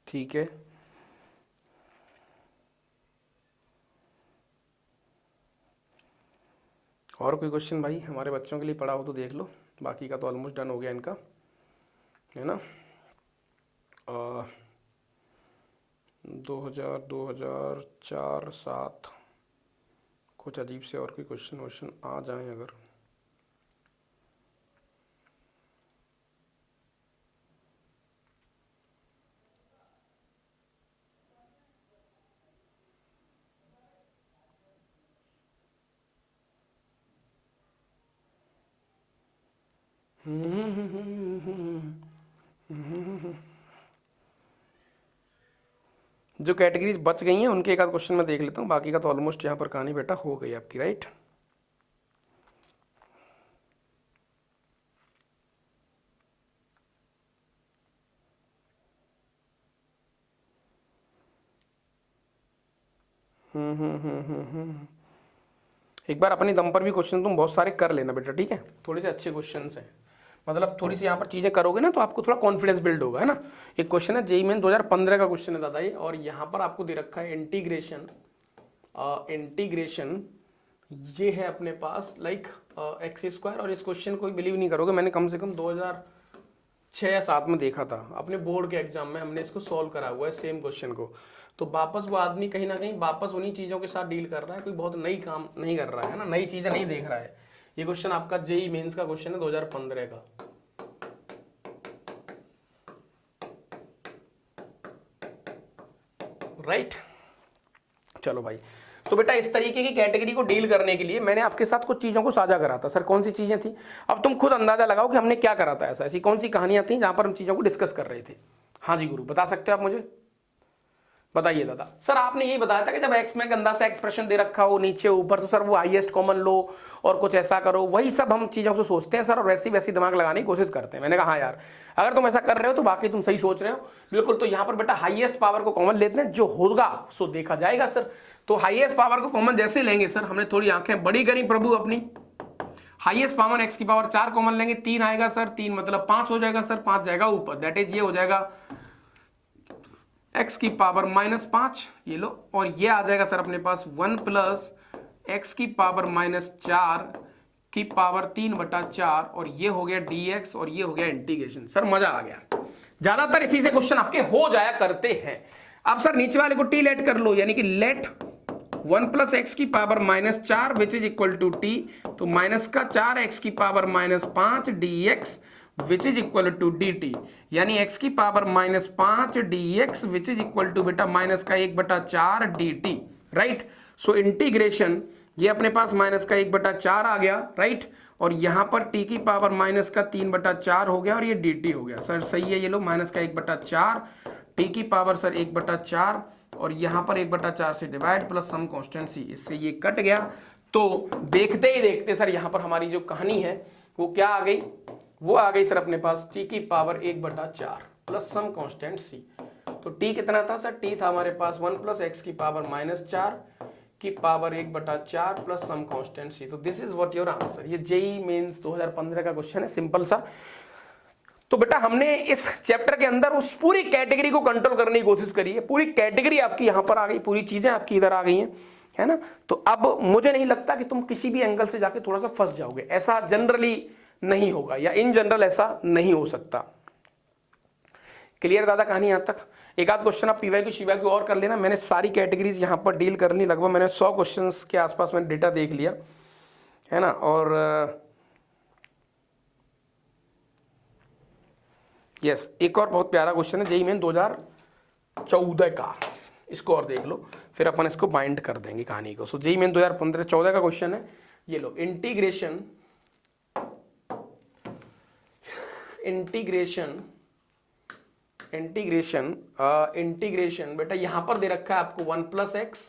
ठीक है, और कोई क्वेश्चन भाई हमारे बच्चों के लिए पढ़ा हो तो देख लो, बाकी का तो ऑलमोस्ट डन हो गया इनका, है ना। 2004-7 कुछ अजीब से और कोई क्वेश्चन वोश्चन आ जाएं अगर। जो कैटेगरीज बच गई हैं उनके एक आध क्वेश्चन मैं देख लेता हूँ, बाकी का तो ऑलमोस्ट यहाँ पर कहानी बेटा हो गई आपकी, राइट। एक बार अपनी दम पर भी क्वेश्चन तुम बहुत सारे कर लेना बेटा, ठीक है, थोड़े से अच्छे क्वेश्चन हैं, मतलब थोड़ी सी यहाँ पर चीज़ें करोगे ना तो आपको थोड़ा कॉन्फिडेंस बिल्ड होगा, है ना। एक क्वेश्चन है जेईई मेन 2015 का क्वेश्चन है दादा ये, और यहाँ पर आपको दे रखा है इंटीग्रेशन, इंटीग्रेशन ये है अपने पास लाइक एक्स स्क्वायर, और इस क्वेश्चन को बिलीव नहीं करोगे मैंने कम से कम 2006 या 7 में देखा था अपने बोर्ड के एग्जाम में, हमने इसको सॉल्व करा हुआ है सेम क्वेश्चन को। तो वापस वो आदमी कहीं ना कहीं वापस उन्हीं चीज़ों के साथ डील कर रहा है, कोई बहुत नई काम नहीं कर रहा है ना, नई चीज़ें नहीं देख रहा है। ये क्वेश्चन आपका जेईई मेंस का क्वेश्चन है 2015 का, राइट। चलो भाई, तो बेटा इस तरीके की कैटेगरी को डील करने के लिए मैंने आपके साथ कुछ चीज़ों को साझा करा था। सर कौन सी चीज़ें थी, अब तुम खुद अंदाजा लगाओ कि हमने क्या करा था, ऐसा ऐसी कौन सी कहानियां थी जहां पर हम चीज़ों को डिस्कस कर रहे थे। हाँ जी गुरु, बता सकते हो आप मुझे, बताइए दादा। सर आपने यही बताया था कि जब एक्स में गंदा सा एक्सप्रेशन दे रखा हो नीचे ऊपर तो सर वो हाईएस्ट कॉमन लो और कुछ ऐसा करो, वही सब हम चीज़ों को सोचते हैं सर, और वैसी वैसी दिमाग लगाने की कोशिश करते हैं। मैंने कहा हाँ यार, अगर तुम ऐसा कर रहे हो तो बाकी तुम सही सोच रहे हो बिल्कुल। तो यहाँ पर बेटा हाईएस्ट पावर को कॉमन लेते हैं, जो होगा सो देखा जाएगा सर। तो हाईएस्ट पावर को कॉमन जैसे लेंगे सर, हमने थोड़ी आंखें बड़ी करी प्रभु अपनी, हाईएस्ट पावर एक्स की पावर 4 कॉमन लेंगे, 3 आएगा सर, 3 मतलब 5 हो जाएगा सर, 5 जाएगा ऊपर, दैट इज ये हो जाएगा x की पावर -5, ये लो, और ये आ जाएगा सर अपने पास 1 प्लस एक्स की पावर -4 की पावर 3/4, और ये हो गया dx, और ये हो गया इंटीग्रेशन। सर मजा आ गया, ज्यादातर इसी से क्वेश्चन आपके हो जाया करते हैं। अब सर नीचे वाले को टी लेट कर लो, यानी कि लेट 1 प्लस एक्स की power -4 which is equal to t, तो माइनस का 4 एक्स की power -5 dx which is equal to dt, यानी x की power -5 dx which is equal to बेटा माइनस का 1/4 dt, राइट। सो इंटीग्रेशन ये अपने पास माइनस का 1/4 आ गया, राइट, और यहां पर t की पावर माइनस का 3/4 हो गया, और ये dt हो गया सर, सही है। ये लो माइनस का 1/4 t की पावर सर 1/4, और यहां पर 1/4 से डिवाइड प्लस सम कांस्टेंट सी, इससे ये कट गया। तो देखते ही देखते सर यहां पर हमारी जो कहानी है वो क्या आ गई, वो आ गई सर अपने पास t की power 1/4 plus some constant c। तो t कितना था सर, t था हमारे पास 1 प्लस एक्स की पावर -4 की power 1/4 plus some constant c। तो this is what your answer. ये जेईई मेंस 2015 का क्वेश्चन है, सिंपल सा। तो बेटा हमने इस चैप्टर के अंदर उस पूरी कैटेगरी को कंट्रोल करने की कोशिश करी है, पूरी कैटेगरी आपकी यहां पर आ गई, पूरी चीजें आपकी इधर आ गई हैं, है ना। तो अब मुझे नहीं लगता कि तुम किसी भी एंगल से जाके थोड़ा सा फंस जाओगे, ऐसा जनरली नहीं होगा, या इन जनरल ऐसा नहीं हो सकता। क्लियर दादा कहानी यहां तक? एक आध क्वेश्चन आप पीवाई की शिवाई की और कर लेना, मैंने सारी कैटेगरीज यहां पर डील करनी, लगभग मैंने 100 क्वेश्चंस के आसपास मैंने डेटा देख लिया, है ना। और यस, एक और बहुत प्यारा क्वेश्चन है जेईई मेन 2014 का, इसको और देख लो, फिर अपन इसको बाइंड कर देंगे कहानी को। सो जेईई मेन 2015-14 का क्वेश्चन है, ये लो इंटीग्रेशन बेटा यहां पर दे रखा है आपको 1+x,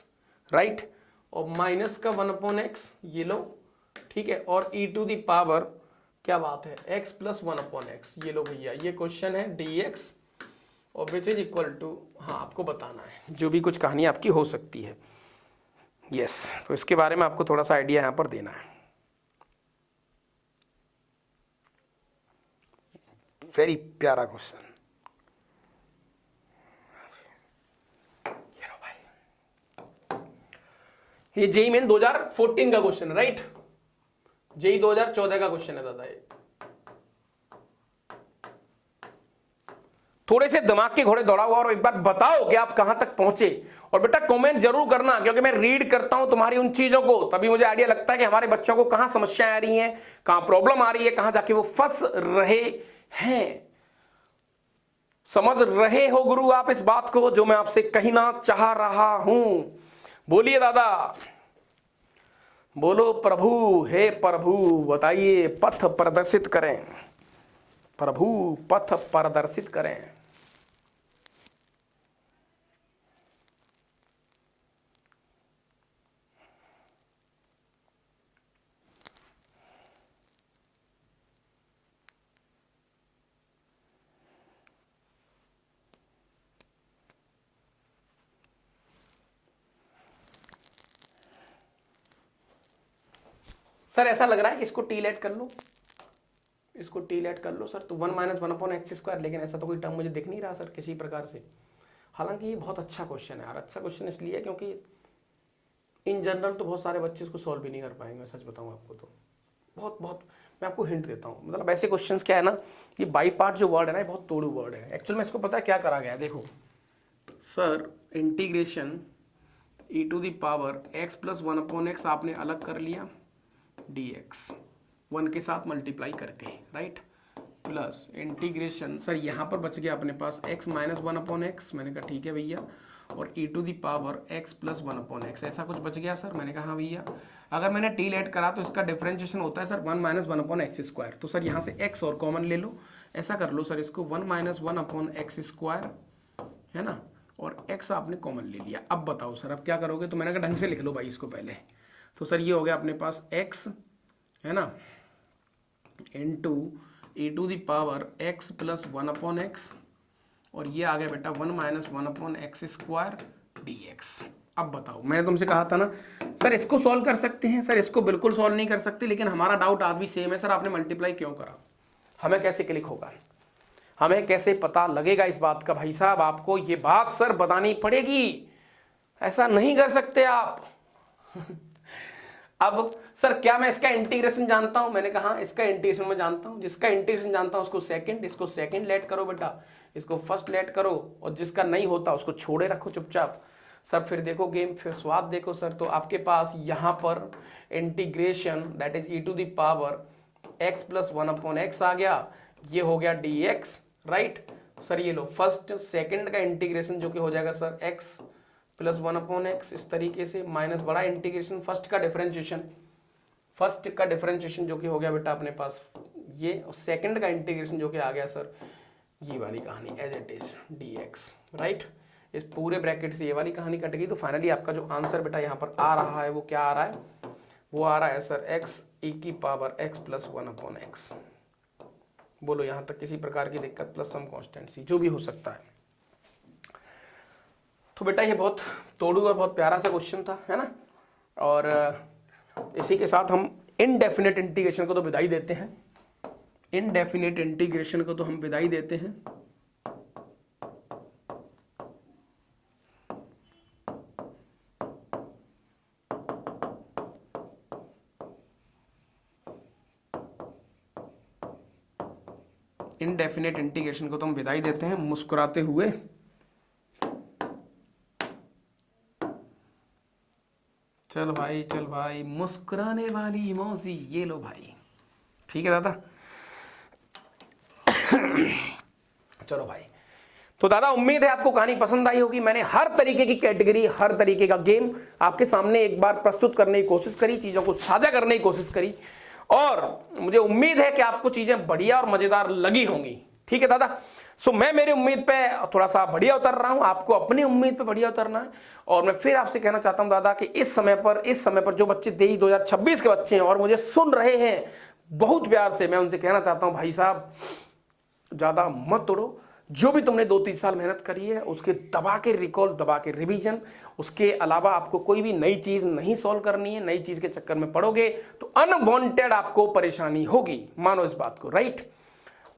राइट, और माइनस का 1/x, ये लो, ठीक है, और e टू दी पावर क्या बात है x + 1/x, ये लो भैया, ये क्वेश्चन है dx और विच इज इक्वल टू, हाँ आपको बताना है जो भी कुछ कहानी आपकी हो सकती है। यस, तो इसके बारे में आपको थोड़ा सा आइडिया यहां पर देना है। वेरी प्यारा क्वेश्चन। ये जेईई मेन 2014 का क्वेश्चन है, राइट, जेईई 2014 का क्वेश्चन है दादा। ये थोड़े से दिमाग के घोड़े दौड़ा हुआ, और एक बार बताओ कि आप कहां तक पहुंचे, और बेटा कमेंट जरूर करना, क्योंकि मैं रीड करता हूं तुम्हारी उन चीजों को, तभी मुझे आइडिया लगता है कि हमारे बच्चों को कहां समस्याएं आ रही हैं, कहां प्रॉब्लम आ रही है, कहां जाके वो फंस रहे हैं। समझ रहे हो गुरु आप इस बात को जो मैं आपसे कहना चाह रहा हूं? बोलिए दादा, बोलो प्रभु, हे प्रभु बताइए, पथ प्रदर्शित करें, प्रभु पथ प्रदर्शित करें। सर ऐसा लग रहा है कि इसको टी लेट कर लो, इसको टी लेट कर लो सर, तो 1 - 1/x², लेकिन ऐसा तो कोई टर्म मुझे दिख नहीं रहा सर किसी प्रकार से। हालांकि ये बहुत अच्छा क्वेश्चन है यार, अच्छा क्वेश्चन इसलिए है क्योंकि इन जनरल तो बहुत सारे बच्चे इसको सॉल्व भी नहीं कर पाएंगे, मैं सच बताऊं आपको तो। बहुत मैं आपको हिंट देता हूँ, मतलब ऐसे क्वेश्चंस क्या है ना, ये बाई पार्ट जो वर्ड है ना, ये बहुत तोड़ू वर्ड है। एक्चुअल में इसको पता है क्या करा गया है, देखो sir, integration e to the power x + 1/x आपने अलग कर लिया, dx 1 के साथ मल्टीप्लाई करके, राइट, प्लस इंटीग्रेशन, सर यहाँ पर बच गया अपने पास x - 1/x, मैंने कहा ठीक है भैया, और e to the power x + 1/x, ऐसा कुछ बच गया सर, मैंने कहा हाँ भैया। अगर मैंने टी लेट करा तो इसका डिफरेंशिएशन होता है सर 1 - 1/x², तो सर यहाँ से x और कॉमन ले लो, ऐसा कर लो सर, इसको 1 - 1/x², है ना, और x आपने कॉमन ले लिया। अब बताओ सर अब क्या करोगे, तो मैंने कहा ढंग से लिख लो भाई इसको पहले। तो सर ये हो गया अपने पास x, है ना, into e to the power x + 1/x, और ये आ गया बेटा 1 - 1/x² dx। अब बताओ, मैंने तुमसे कहा था ना सर इसको सॉल्व कर सकते हैं, सर इसको बिल्कुल सॉल्व नहीं कर सकते, लेकिन हमारा डाउट आज भी सेम है, सर आपने मल्टीप्लाई क्यों करा, हमें कैसे क्लिक होगा, हमें कैसे पता लगेगा इस बात का। भाई साहब आपको ये बात सर बतानी पड़ेगी, ऐसा नहीं कर सकते आप। अब सर क्या मैं इसका इंटीग्रेशन जानता हूं, मैंने कहा इसका इंटीग्रेशन मैं जानता हूं, जिसका इंटीग्रेशन जानता हूं उसको सेकंड, इसको सेकंड लेट करो बेटा, इसको फर्स्ट लेट करो, और जिसका नहीं होता उसको छोड़े रखो चुपचाप। सर फिर देखो गेम, फिर स्वाद देखो सर, तो आपके पास यहां पर integration that is e to the power x + 1/x आ गया, ये हो गया dx, राइट। सर ये लो फर्स्ट सेकंड का इंटीग्रेशन जो कि हो जाएगा सर x + 1/x, इस तरीके से, माइनस बड़ा इंटीग्रेशन फर्स्ट का डिफरेंशिएशन जो कि हो गया बेटा अपने पास ये, और सेकंड का इंटीग्रेशन जो कि आ गया सर ये वाली कहानी as it is dx, right. इस पूरे ब्रैकेट से ये वाली कहानी कट गई, तो फाइनली आपका जो आंसर बेटा यहाँ पर आ रहा है वो क्या आ रहा है, वो आ रहा है सर x e की पावर x + 1/x। बोलो यहाँ तक किसी प्रकार की दिक्कत, प्लस सम कॉन्स्टेंसी जो भी हो सकता है। तो बेटा ये बहुत तोड़ू और बहुत प्यारा सा क्वेश्चन था, है ना, और इसी के साथ हम इनडेफिनेट इंटीग्रेशन को तो विदाई देते हैं, इनडेफिनेट इंटीग्रेशन को तो हम विदाई देते हैं। इनडेफिनेट इंटीग्रेशन को तो हम विदाई देते हैं मुस्कुराते हुए। चल भाई मुस्कुराने वाली मौजी, ये लो भाई, ठीक है दादा। चलो भाई, तो दादा उम्मीद है आपको कहानी पसंद आई होगी। मैंने हर तरीके की कैटेगरी, हर तरीके का गेम आपके सामने एक बार प्रस्तुत करने की कोशिश करी, चीजों को साझा करने की कोशिश करी, और मुझे उम्मीद है कि आपको चीजें बढ़िया और मजेदार लगी होंगी। ठीक है दादा। सो मैं मेरी उम्मीद पे थोड़ा सा बढ़िया उतर रहा हूं, आपको अपनी उम्मीद पे बढ़िया उतरना है। और मैं फिर आपसे कहना चाहता हूं दादा कि इस समय पर जो बच्चे 2026 के बच्चे हैं और मुझे सुन रहे हैं बहुत प्यार से, मैं उनसे कहना चाहता हूं भाई साहब ज्यादा मत तोड़ो। जो भी तुमने 2-3 साल मेहनत करी है उसके दबा के रिकॉल, दबा के रिवीजन, उसके अलावा आपको कोई भी नई चीज नहीं सॉल्व करनी है। नई चीज के चक्कर में पड़ोगे तो अनवांटेड आपको परेशानी होगी, मानो इस बात को, राइट।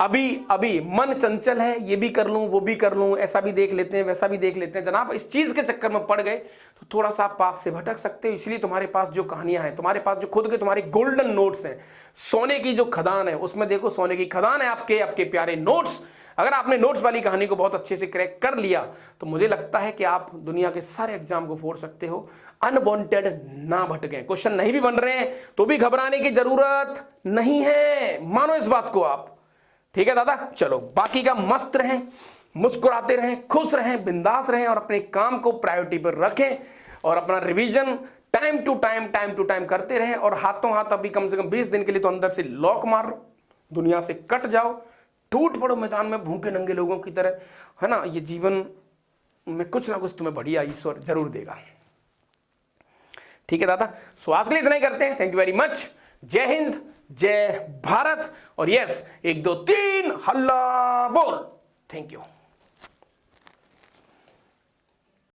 अभी मन चंचल है, ये भी कर लूं वो भी कर लूं, ऐसा भी देख लेते हैं वैसा भी देख लेते हैं, जनाब इस चीज के चक्कर में पड़ गए तो थोड़ा सा आप पाथ से भटक सकते हो। इसलिए तुम्हारे पास जो कहानियां हैं, तुम्हारे पास जो खुद के तुम्हारे गोल्डन नोट्स हैं, सोने की जो खदान है, उसमें देखो सोने की खदान है आपके प्यारे नोट्स। अगर आपने नोट्स वाली कहानी को बहुत अच्छे से क्रैक कर लिया तो मुझे लगता है कि आप दुनिया के सारे एग्जाम को फोड़ सकते हो। अनवांटेड ना भटके, क्वेश्चन नहीं भी बन रहे हैं तो भी घबराने की जरूरत नहीं है, मानो इस बात को आप। ठीक है दादा, चलो बाकी का मस्त रहें, मुस्कुराते रहें, खुश रहें, बिंदास रहें और अपने काम को प्रायोरिटी पर रखें और अपना रिवीजन टाइम टू टाइम करते रहें। और हाथों हाथ अभी कम से कम 20 दिन के लिए तो अंदर से लॉक मारो, दुनिया से कट जाओ, टूट पड़ो मैदान में भूखे नंगे लोगों की तरह, है ना। ये जीवन में कुछ ना कुछ तुम्हें बढ़िया ईश्वर जरूर देगा। ठीक है दादा, सो आज के लिए इतना ही करते हैं। Thank you very much. जय हिंद, जय भारत, और यस 1 2 3 हल्ला बोल। Thank you.